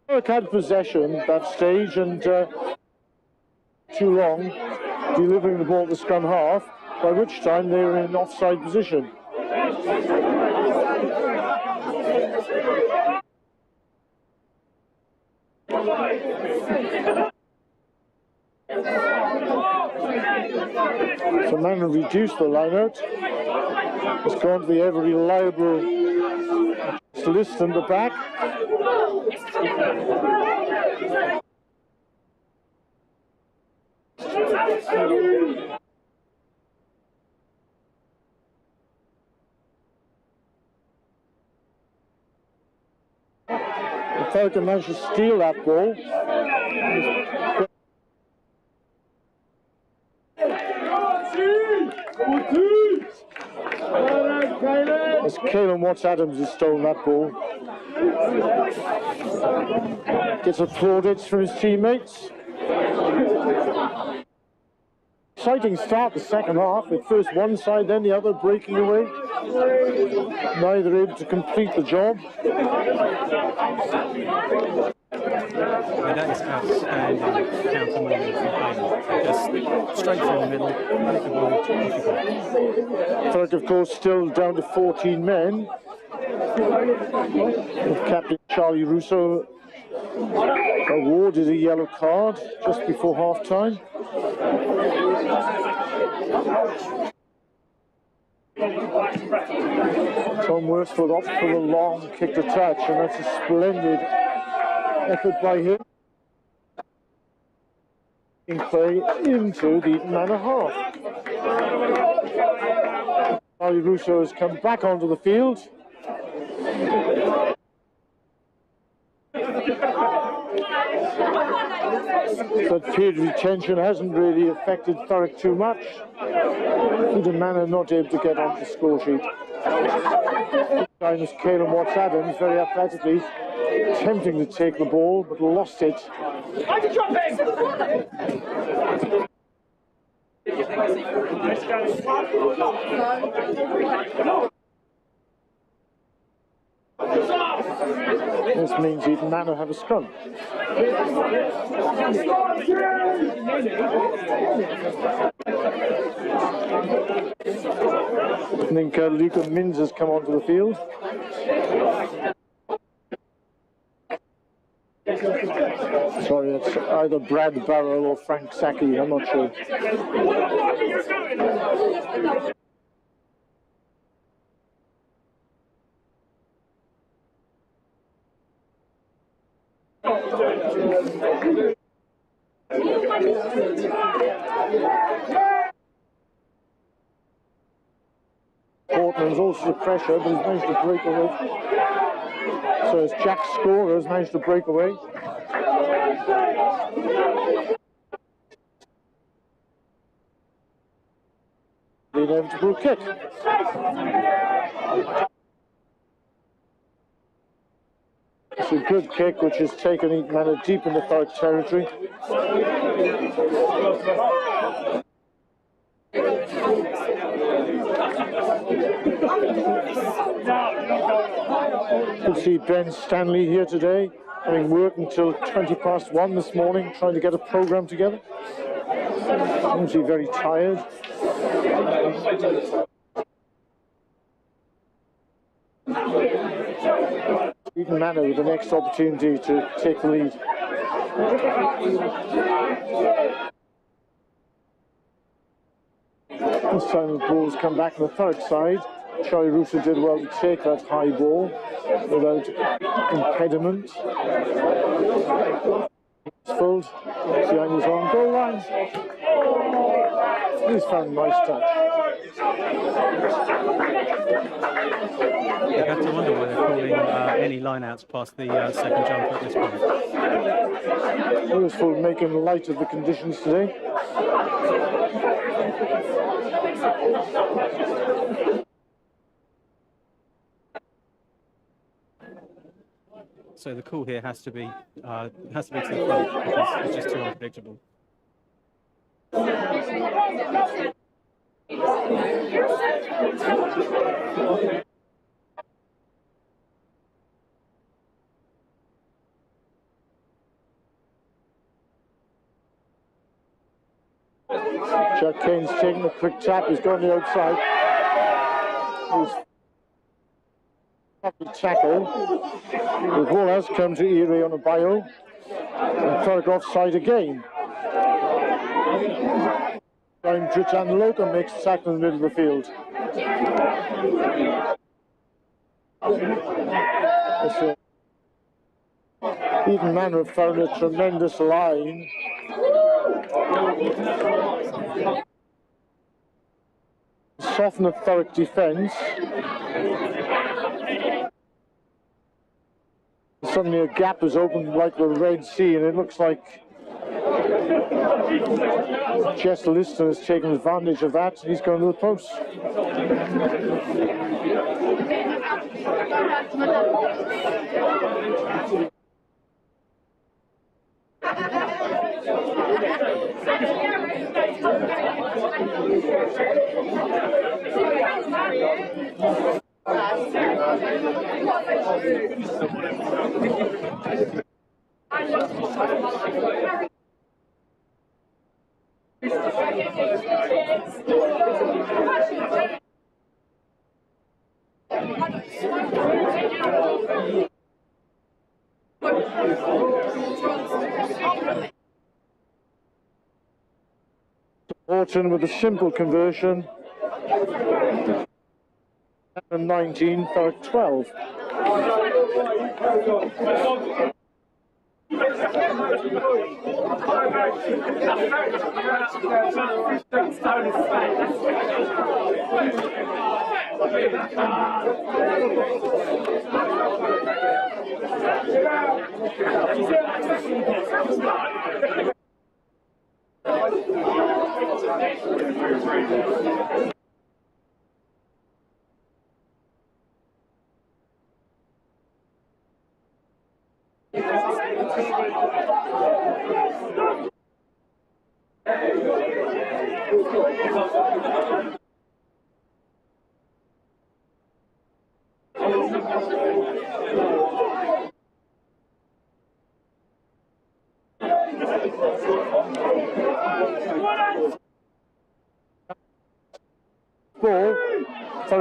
Thurrock had possession at that stage and too long delivering the ball to the scrum half, by which time they were in offside position. So Manor reduced the line-out. It's gone to the ever reliable List in the back. The Falcon managed to steal that ball. As Caelan Watts-Adams has stolen that ball. Gets applaudits from his teammates. Exciting start the second half, with first one side, then the other breaking away. Neither able to complete the job. And that is outstanding counter-movement from Caelan. Just straight through the middle, make the ball off you go. Thurrock, of course, still down to 14 men. With Captain Charlie Russo awarded a yellow card just before half-time. Tom Worsfold opts for the long kick to touch, and that's a splendid effort by him. In play into the Eton Manor half. Charlie Russo has come back onto the field. But period retention hasn't really affected Thurrock too much. Eton Manor not able to get onto the score sheet. This time is Caelan Watts-Adams very athletically attempting to take the ball, but lost it. This means Eton Manor have a scrum. I think Luca Mins has come onto the field. Sorry, it's either Brad Barrow or Frank Sacchi, I'm not sure. Portman's also the pressure, but he's managed to break away. So as Jack Scorer has managed to break away. The inevitable kick. It's a good kick which has taken Eton Manor deep into Thurrock territory. You'll see Ben Stanley here today, having worked until 1:20 this morning, trying to get a program together. Seems to be very tired. Eton Manor with the next opportunity to take the lead. This time the ball's come back on the Thurrock side. Charlie Rooster did well to take that high ball without impediment. Fold behind his own goal line. He's found a nice touch. You have to wonder why they're calling any line-outs past the second jump at this point. Huddersfield making light of the conditions today. So the call here has to be to the front because it's just too unpredictable. Jack Kane's taking a quick tap. He's going to the outside. He's tackle. The ball has come to Erie on a bio. And Thurrock offside again. Time Dritan Loka makes the tackle in the middle of the field. Eton Manor have found a tremendous line. Soften the Thurrock defence. Suddenly a gap has opened like the Red Sea, and it looks like Jess Liston has taken advantage of that, and he's going to the post. Orton with a simple conversion. 19, Thurrock 12.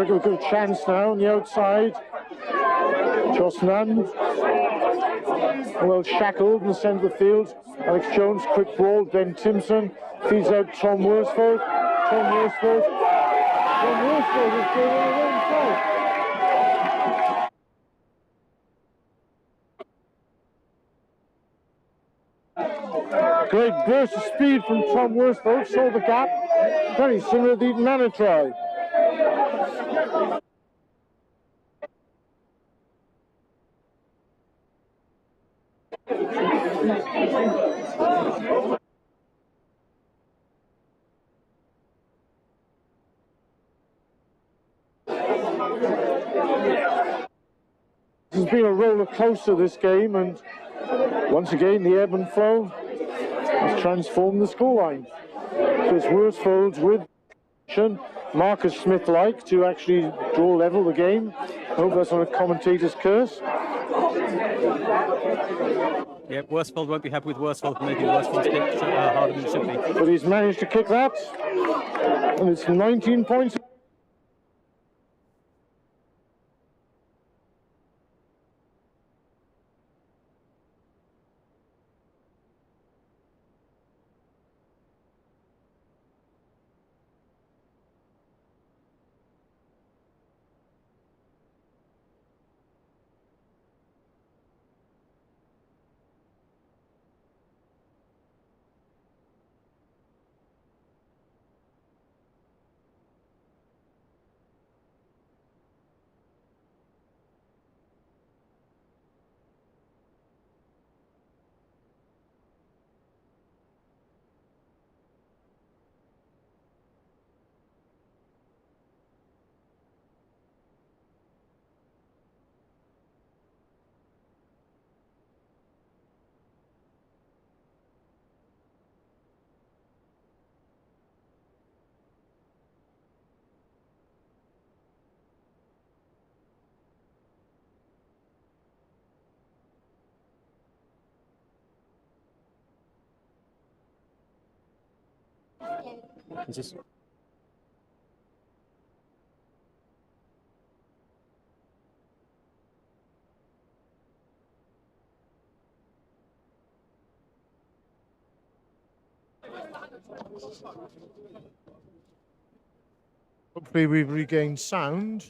Thurrock with a good chance now on the outside. Joss Nunn, well shackled in the centre of the field. Alex Jones, quick ball. Ben Timpson feeds out Tom Worsfold. Tom Worsfold is going on the wrong side. Great burst of speed from Tom Worsfold, saw the gap. Very similar to the Eton Manor try. This has been a roller coaster, this game, and once again the ebb and flow has transformed the scoreline. So it's Worsfold with Marcus Smith-like to actually draw level the game. I hope that's not a commentator's curse. Yeah, Worsfold won't be happy with Worsfold for making Worsfold's kick harder than it should be. But he's managed to kick that, and it's 19 points. Is this... Hopefully we've regained sound.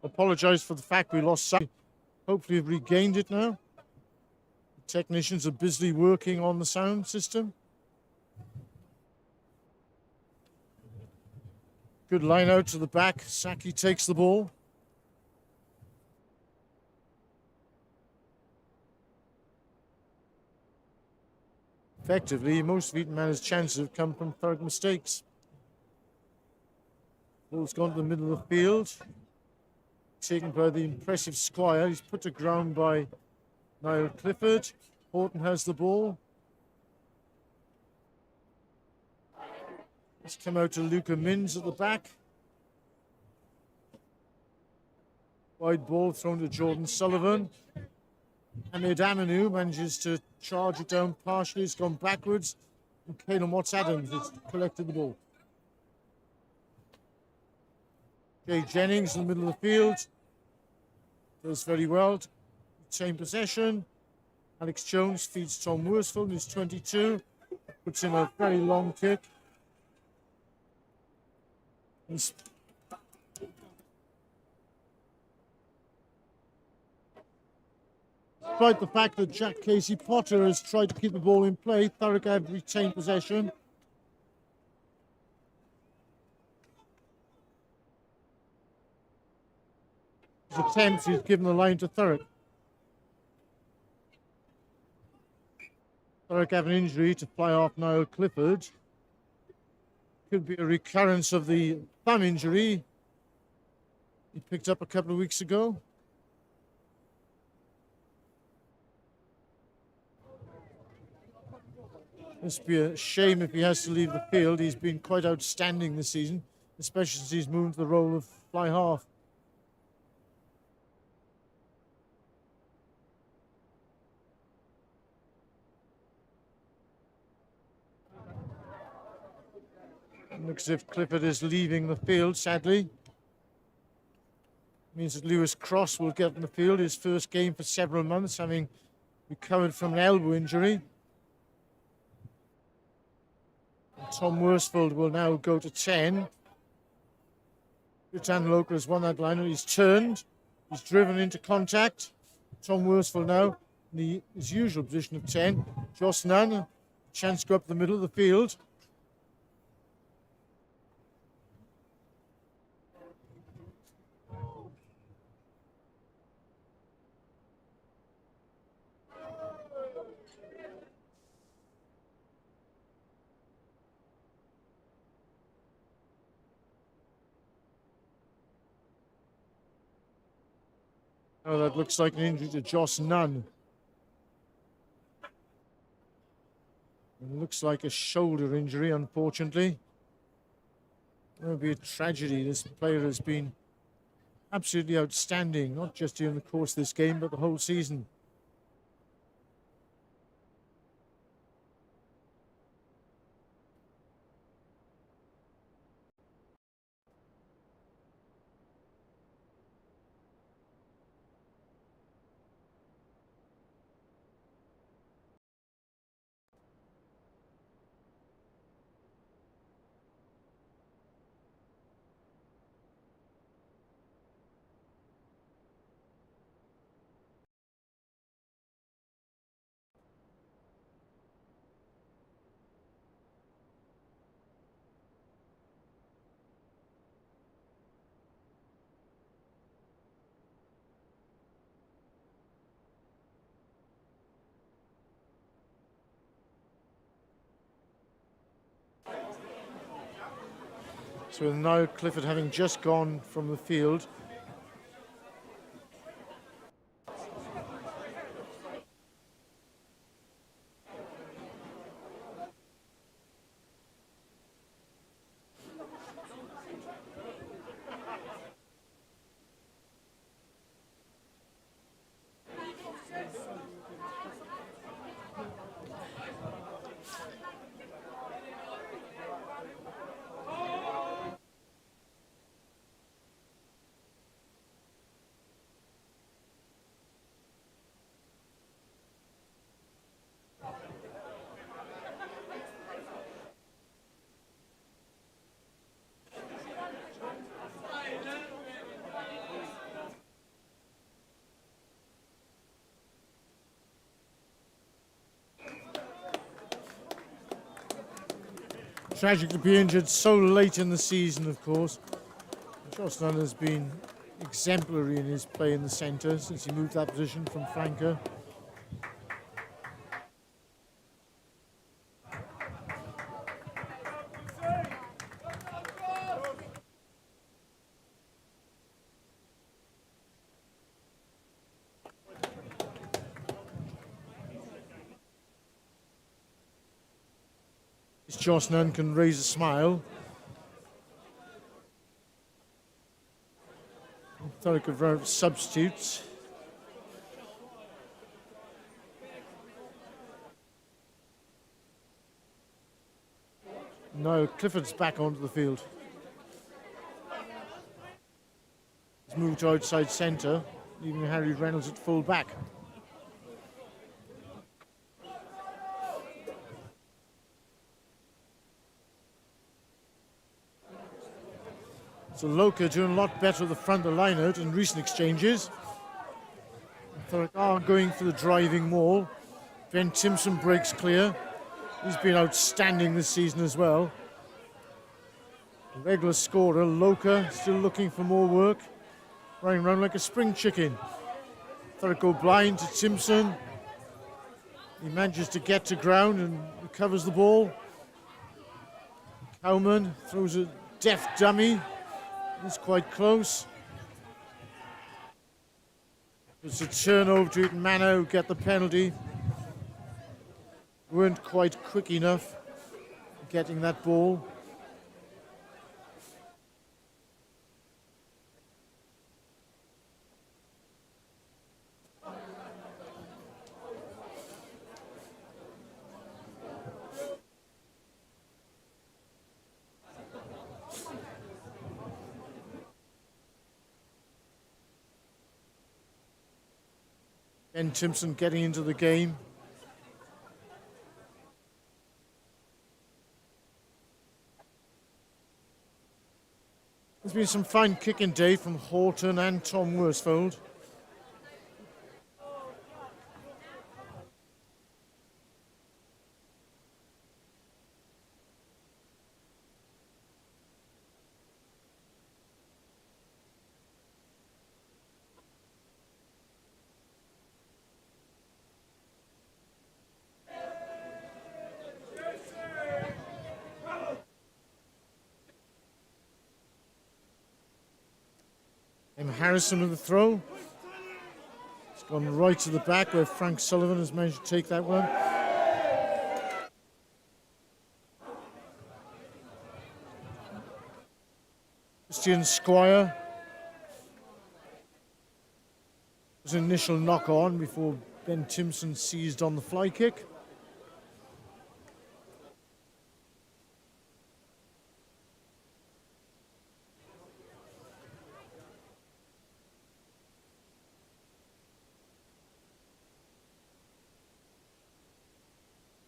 Apologise for the fact we lost sound. Hopefully we've regained it now. The technicians are busily working on the sound system. Good line out to the back. Saki takes the ball. Effectively, most of Eton Manor's chances have come from Thurrock mistakes. Ball's gone to the middle of the field. Taken by the impressive Squire. He's put to ground by Niall Clifford. Horton has the ball. It's come out to Luca Mins at the back. Wide ball thrown to Jordan Sullivan. Ahmed Aminu manages to charge it down partially. It's gone backwards. And Caleb Watts-Adams has collected the ball. Jay Jennings in the middle of the field. Does very well to retain possession. Alex Jones feeds Tom Worsfold, who's 22. Puts in a very long kick. Despite the fact that Jack Casey-Potter has tried to keep the ball in play, Thurrock have retained possession. His attempts, he's given the line to Thurrock. Thurrock have an injury to fly off Niall Clifford. Could be a recurrence of the thumb injury he picked up a couple of weeks ago. Must be a shame if he has to leave the field. He's been quite outstanding this season, especially since he's moved to the role of fly half. Looks as if Clifford is leaving the field, sadly. Means that Lewis Cross will get in the field, his first game for several months, having recovered from an elbow injury. And Tom Worsfold will now go to 10. Britannia Local has won that line, and he's turned. He's driven into contact. Tom Worsfold now in his usual position of 10. Joss Nunn, chance to go up the middle of the field. Oh, that looks like an injury to Joss Nunn. It looks like a shoulder injury, unfortunately. It would be a tragedy. This player has been absolutely outstanding, not just during the course of this game, but the whole season. So now Clifford having just gone from the field. Tragic to be injured so late in the season, of course. Joss Nunn has been exemplary in his play in the centre since he moved that position from flanker. Joss Nunn can raise a smile. Thurrock have substitutes. No, Clifford's back onto the field. He's moved to outside centre, leaving Harry Reynolds at full back. So Loka doing a lot better at the front of the line out in recent exchanges. Thurrock are going for the driving maul. Ben Timpson breaks clear. He's been outstanding this season as well. A regular scorer, Loka, still looking for more work. Running around like a spring chicken. Thurrock go blind to Timpson. He manages to get to ground and recovers the ball. Cowman throws a deft dummy. It's quite close. It's a turnover to Eton Manor who get the penalty. Weren't quite quick enough getting that ball. Ben Timpson getting into the game. There's been some fine kicking day from Horton and Tom Worsfold. Harrison with the throw. It's gone right to the back where Frank Sullivan has managed to take that one. Christian Squire. Was an initial knock on before Ben Timpson seized on the fly kick.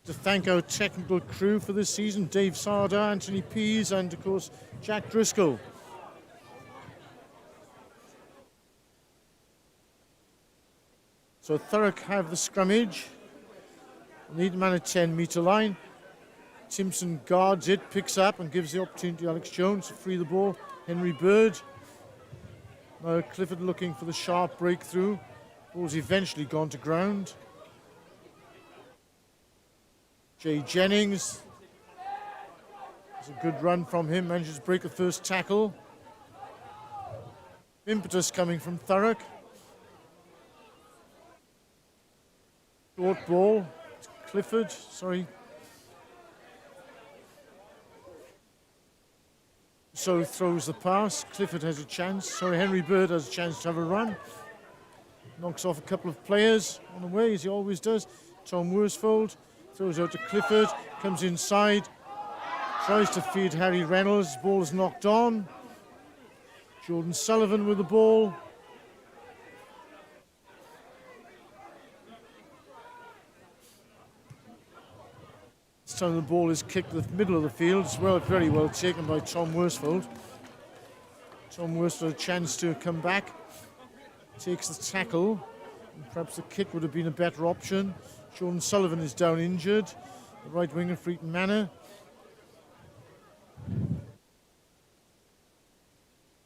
To thank our technical crew for this season, Dave Sarda, Anthony Pease, and of course Jack Driscoll. So Thurrock have the scrummage on the Eton Manor 10-metre line. Timpson guards it, picks up and gives the opportunity to Alex Jones to free the ball. Henry Bird. Now Clifford looking for the sharp breakthrough. Ball's eventually gone to ground. Jay Jennings, it's a good run from him, manages to break the first tackle. Impetus coming from Thurrock. Short ball, Clifford, sorry. So throws the pass, Clifford has a chance, Henry Bird has a chance to have a run. Knocks off a couple of players on the way, as he always does. Tom Worsfold. Throws out to Clifford, comes inside, tries to feed Harry Reynolds, ball is knocked on. Jordan Sullivan with the ball. This time the ball is kicked to the middle of the field, as well, very well taken by Tom Worsfold. Tom Worsfold a chance to come back, takes the tackle, and perhaps the kick would have been a better option. Jordan Sullivan is down injured, the right winger for Eton Manor.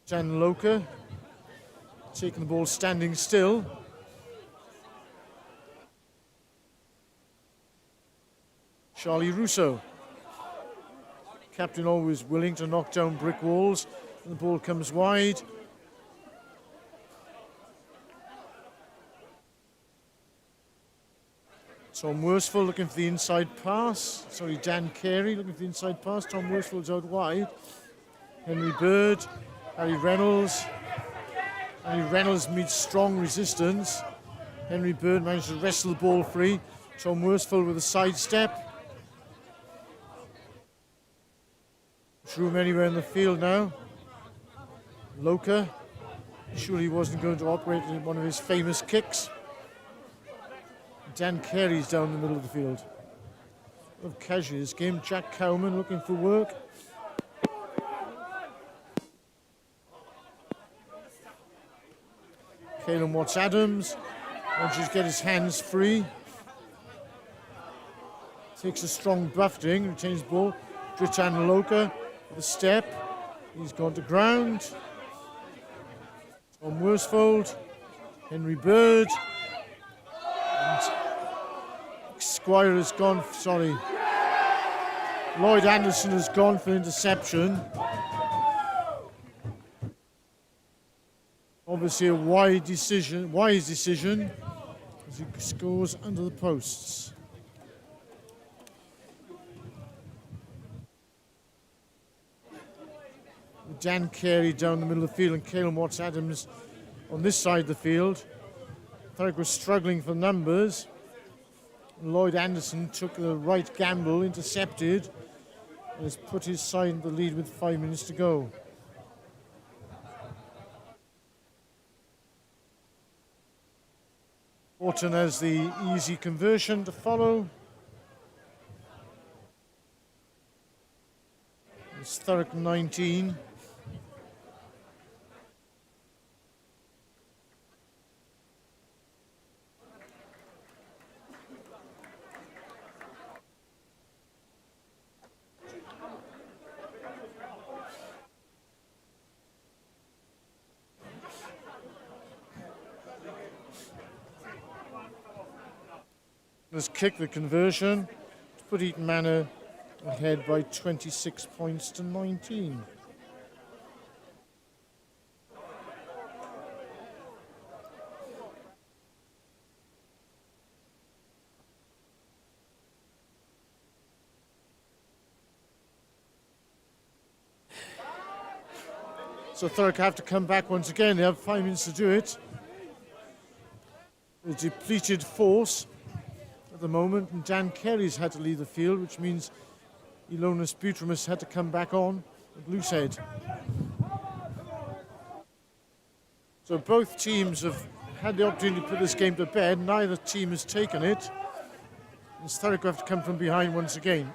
Dan Loker taking the ball standing still. Charlie Russo. Captain always willing to knock down brick walls. And the ball comes wide. Tom Worsfold looking for the inside pass. Sorry, Dan Carey looking for the inside pass. Tom Worsfold's out wide. Henry Bird, Harry Reynolds. Harry Reynolds meets strong resistance. Henry Bird managed to wrestle the ball free. Tom Worsfold with a sidestep. There's room anywhere in the field now. Loker, sure he wasn't going to operate in one of his famous kicks. Dan Carey's down the middle of the field. Of casually this game, Jack Cowman looking for work. Caelan Watts-Adams manages to get his hands free. Takes a strong buffeting, retains the ball. Dritan Loka with a step. He's gone to ground. Tom Worsfold, Henry Bird. Squire has gone, sorry. Lloyd Anderson has gone for interception. Obviously a wise decision as he scores under the posts. Dan Carey down the middle of the field and Caelan Watts-Adams on this side of the field. Thurrock was struggling for numbers. Lloyd Anderson took the right gamble, intercepted, and has put his side in the lead with 5 minutes to go. Orton has the easy conversion to follow. It's Thurrock 19. Let's kick the conversion to put Eton Manor ahead by 26 points to 19. So Thurrock have to come back once again. They have 5 minutes to do it. A depleted force at the moment, and Dan Carey's had to leave the field, which means Elonis Butramus had to come back on at loosehead. So both teams have had the opportunity to put this game to bed. Neither team has taken it. And Thurrock have to come from behind once again.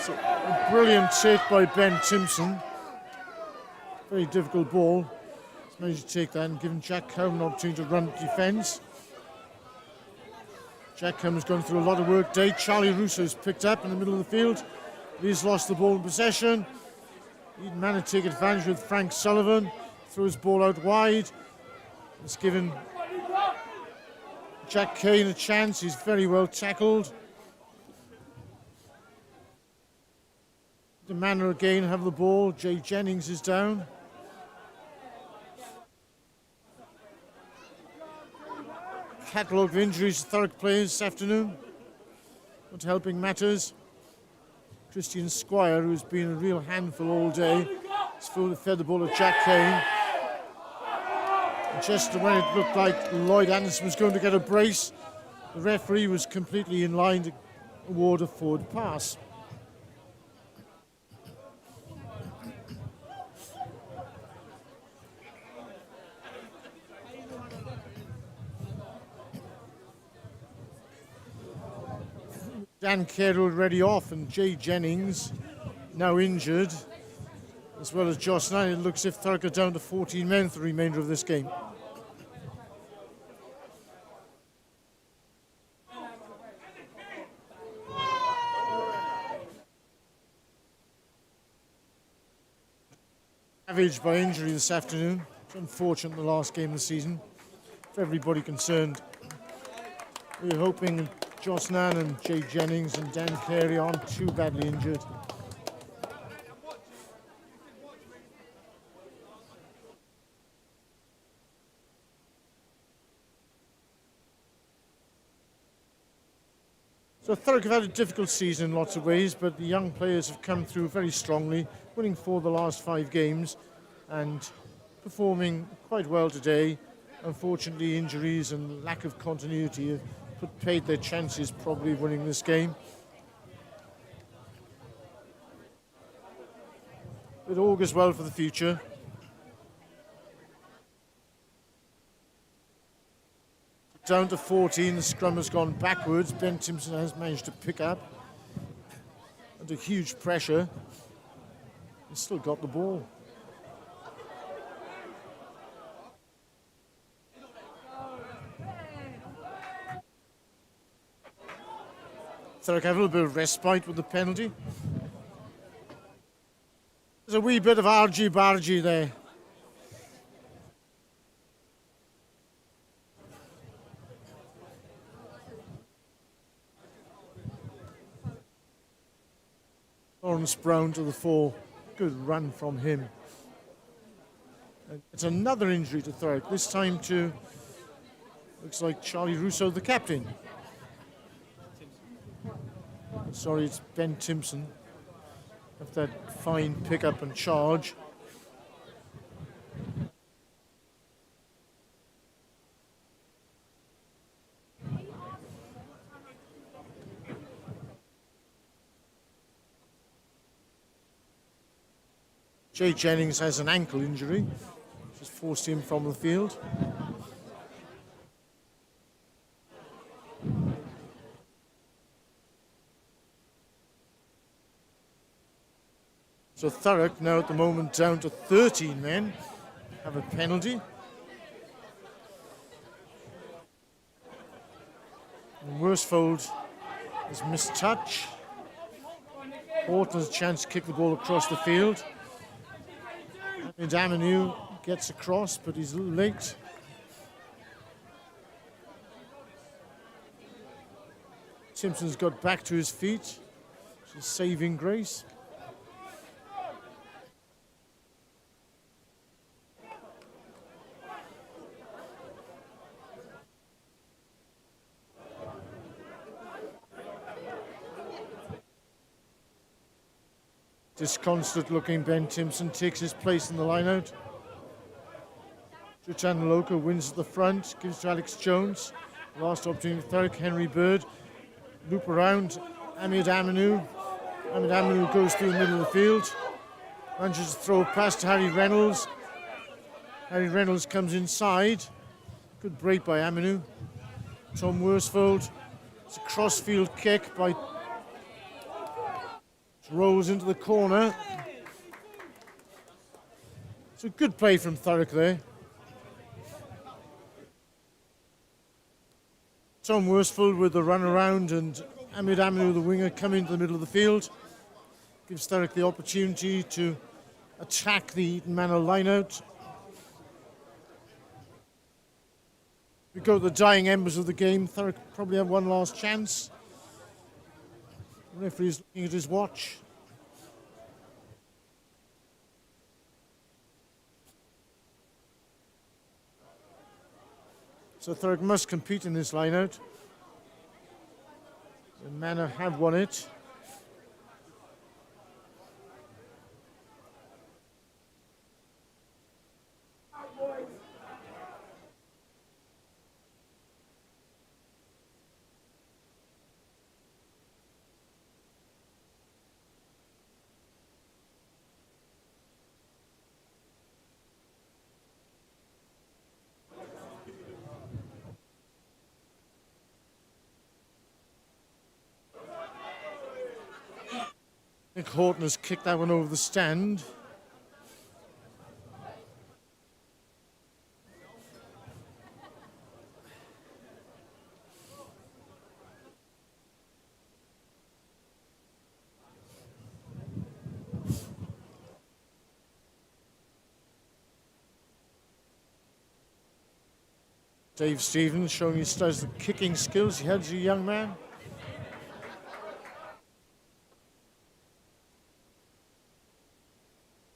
A brilliant take by Ben Timpson. Very difficult ball. He's managed to take that and given Jack Cowan an opportunity to run defence. Jack Cowan's gone through a lot of work today. Charlie Russo's picked up in the middle of the field. He's lost the ball in possession. Eton Manor take advantage with Frank Sullivan. Throws ball out wide. It's given Jack Kane a chance. He's very well tackled. The Manor again have the ball. Jay Jennings is down. Catalogue of injuries to Thurrock players this afternoon. Not helping matters. Christian Squire, who's been a real handful all day, has fed the ball to Jack Kane. And just when it looked like Lloyd Anderson was going to get a brace, the referee was completely in line to award a forward pass. Dan Carey already off, and Jay Jennings now injured, as well as Josh Nine. It looks as if Thurrock are down to 14 men for the remainder of this game. Ravaged by injury this afternoon. It's unfortunate the last game of the season for everybody concerned. We're hoping Joss Nan and Jay Jennings and Dan Carey aren't too badly injured. So Thurrock have had a difficult season in lots of ways, but the young players have come through very strongly, winning 4 of the last 5 games and performing quite well today. Unfortunately, injuries and lack of continuity have paid their chances probably of winning this game. It augurs well for the future. Down to 14, the scrum has gone backwards. Ben Timpson has managed to pick up under huge pressure. He's still got the ball. Thurrock have a little bit of respite with the penalty. There's a wee bit of argy-bargy there. Lawrence Brown to the fore. Good run from him. It's another injury to Thurrock, this time to, looks like Charlie Russo, the captain. Sorry, it's Ben Timpson. After that fine pick-up and charge. Jay Jennings has an ankle injury, which has forced him from the field. So Thurrock now at the moment down to 13 men, have a penalty. And Worsfold has missed touch. Horton has a chance to kick the ball across the field. And Aminu gets across, but he's a little late. Simpson's got back to his feet. She's saving grace. Disconsolate looking Ben Timpson takes his place in the lineout. Chutan Loka wins at the front, gives to Alex Jones. Last opportunity for Thurrock, Henry Bird. Loop around, Ahmed Aminu. Ahmed Aminu goes through the middle of the field. Manages to throw a pass to Harry Reynolds. Harry Reynolds comes inside. Good break by Aminu. Tom Worsfold. It's a cross-field kick by... Rolls into the corner. It's a good play from Thurrock there. Tom Worsfold with the run around and Ahmed Aminu, the winger, come into the middle of the field. Gives Thurrock the opportunity to attack the Eton Manor lineout. We go to the dying embers of the game. Thurrock probably have one last chance. The referee's looking at his watch. So Thurrock must compete in this lineout. The Manor have won it. I think Horton has kicked that one over the stand. Dave Stevens showing his studies the kicking skills he had as a young man.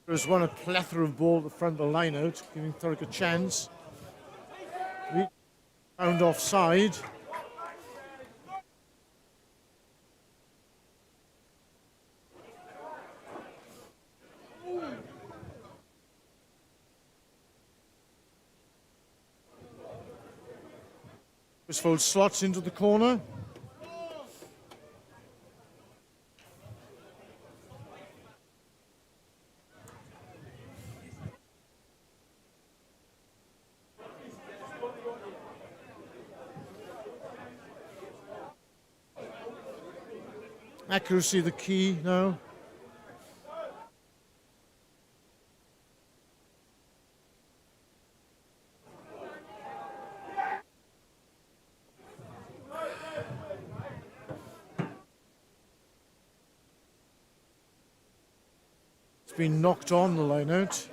There's won a plethora of ball at the front of the line-out, giving Thurrock a chance. Found offside. Worsfold slots into the corner. Accuracy the key now. It's been knocked on the line out.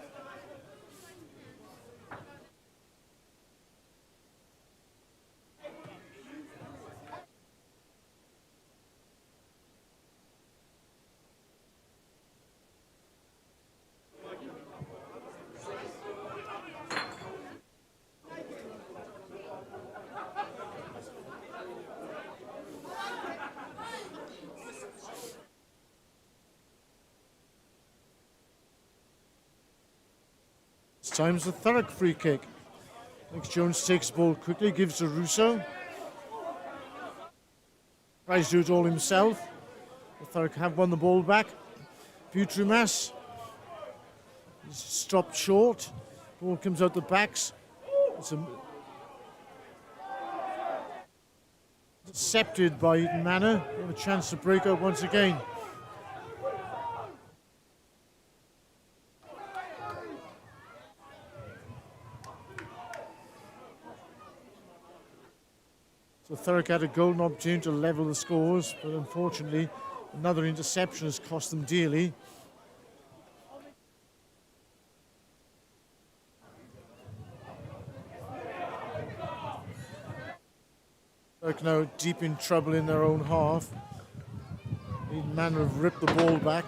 Time's the Thurrock free kick. Alex Jones takes the ball quickly, gives to Russo. Tries to do it all himself. The Thurrock have won the ball back. Butrumas. He's stopped short. Ball comes out the backs. It's intercepted by Eton Manor. They have a chance to break out once again. So Thurrock had a golden opportunity to level the scores, but unfortunately another interception has cost them dearly. Thurrock now deep in trouble in their own half. Eton Manor have ripped the ball back.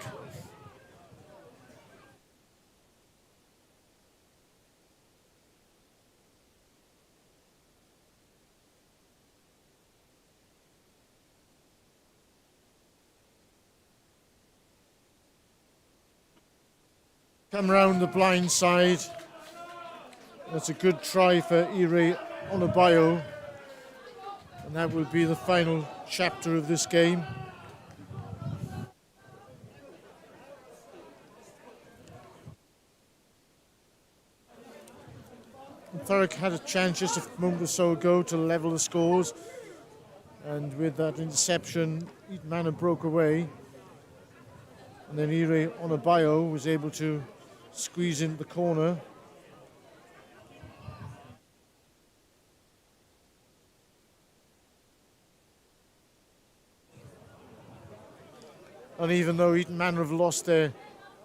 Come round the blind side. That's a good try for Ire Onabayo. And that will be the final chapter of this game. And Thurrock had a chance just a moment or so ago to level the scores. And with that interception, Eton Manor broke away. And then Ire Onabayo was able to squeeze into the corner. And even though Eton Manor have lost their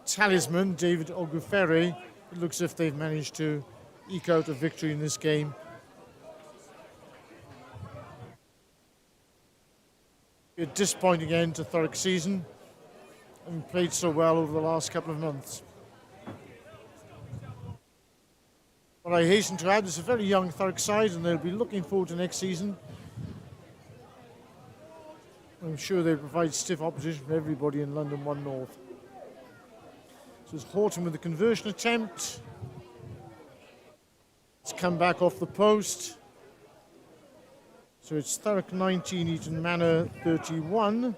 talisman, David Ogufere, it looks as if they've managed to eke out a victory in this game. A disappointing end to Thurrock's season, having played so well over the last couple of months. But I hasten to add, it's a very young Thurrock side and they'll be looking forward to next season. I'm sure they provide stiff opposition for everybody in London 1 North. So it's Horton with the conversion attempt. It's come back off the post. So it's Thurrock 19, Eton Manor 31.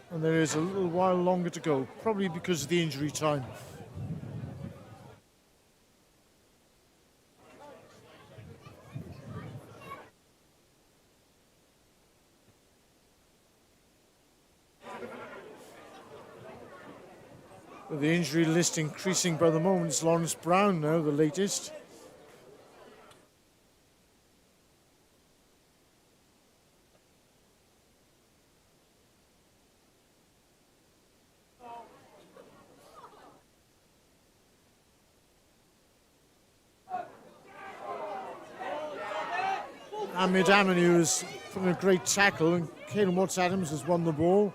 And there is a little while longer to go, probably because of the injury time. With the injury list increasing by the moment, it's Lawrence Brown now, the latest. Ahmed Aminu is putting a great tackle, and Caelan Watts-Adams has won the ball.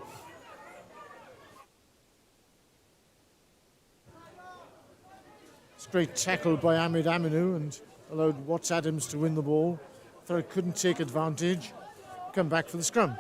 It's a great tackle by Ahmed Aminu and allowed Watts-Adams to win the ball. Thurrock couldn't take advantage. Come back for the scrum.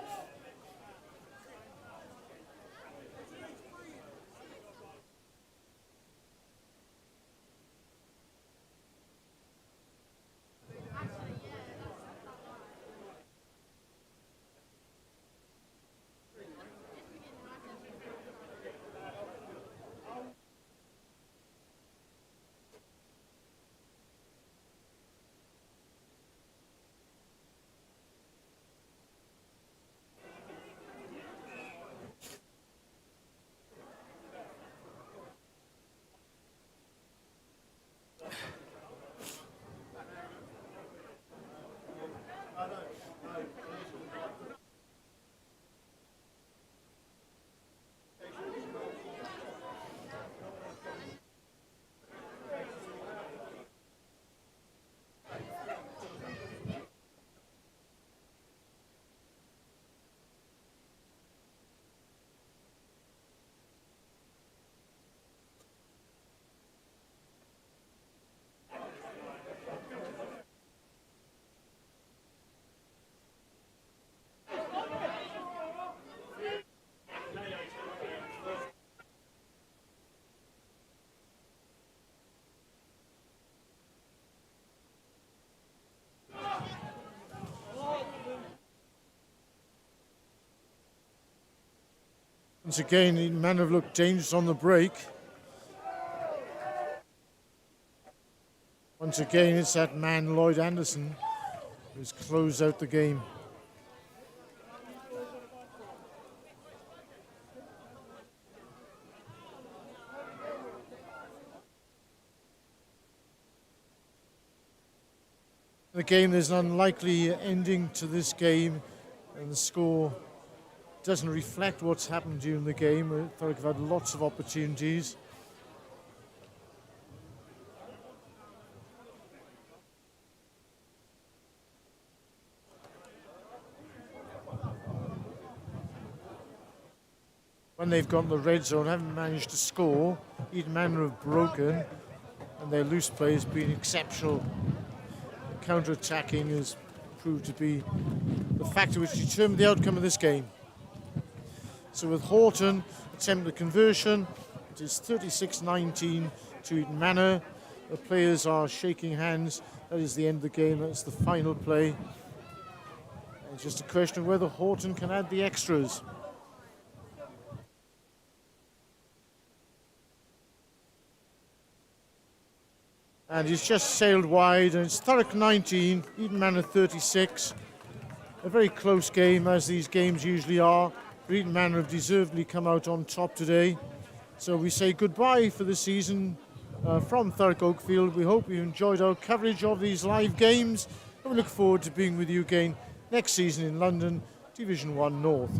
Once again, Eton Manor have looked dangerous on the break. Once again, it's that man, Lloyd Anderson, who's closed out the game. Again, there's an unlikely ending to this game, and the score doesn't reflect what's happened during the game. Thurrock have had lots of opportunities. When they've got in the red zone, haven't managed to score. Eton Manor have broken, and their loose play has been exceptional. Counter-attacking has proved to be the factor which determined the outcome of this game. So with Horton attempting the conversion, it is 36-19 to Eton Manor. The players are shaking hands. That is the end of the game. That's the final play. It's just a question of whether Horton can add the extras. And he's just sailed wide, and it's Thurrock 19, Eton Manor 36. A very close game, as these games usually are. Eton Manor have deservedly come out on top today. So we say goodbye for the season from Thurrock Oakfield. We hope you enjoyed our coverage of these live games, and we look forward to being with you again next season in London, Division 1 North.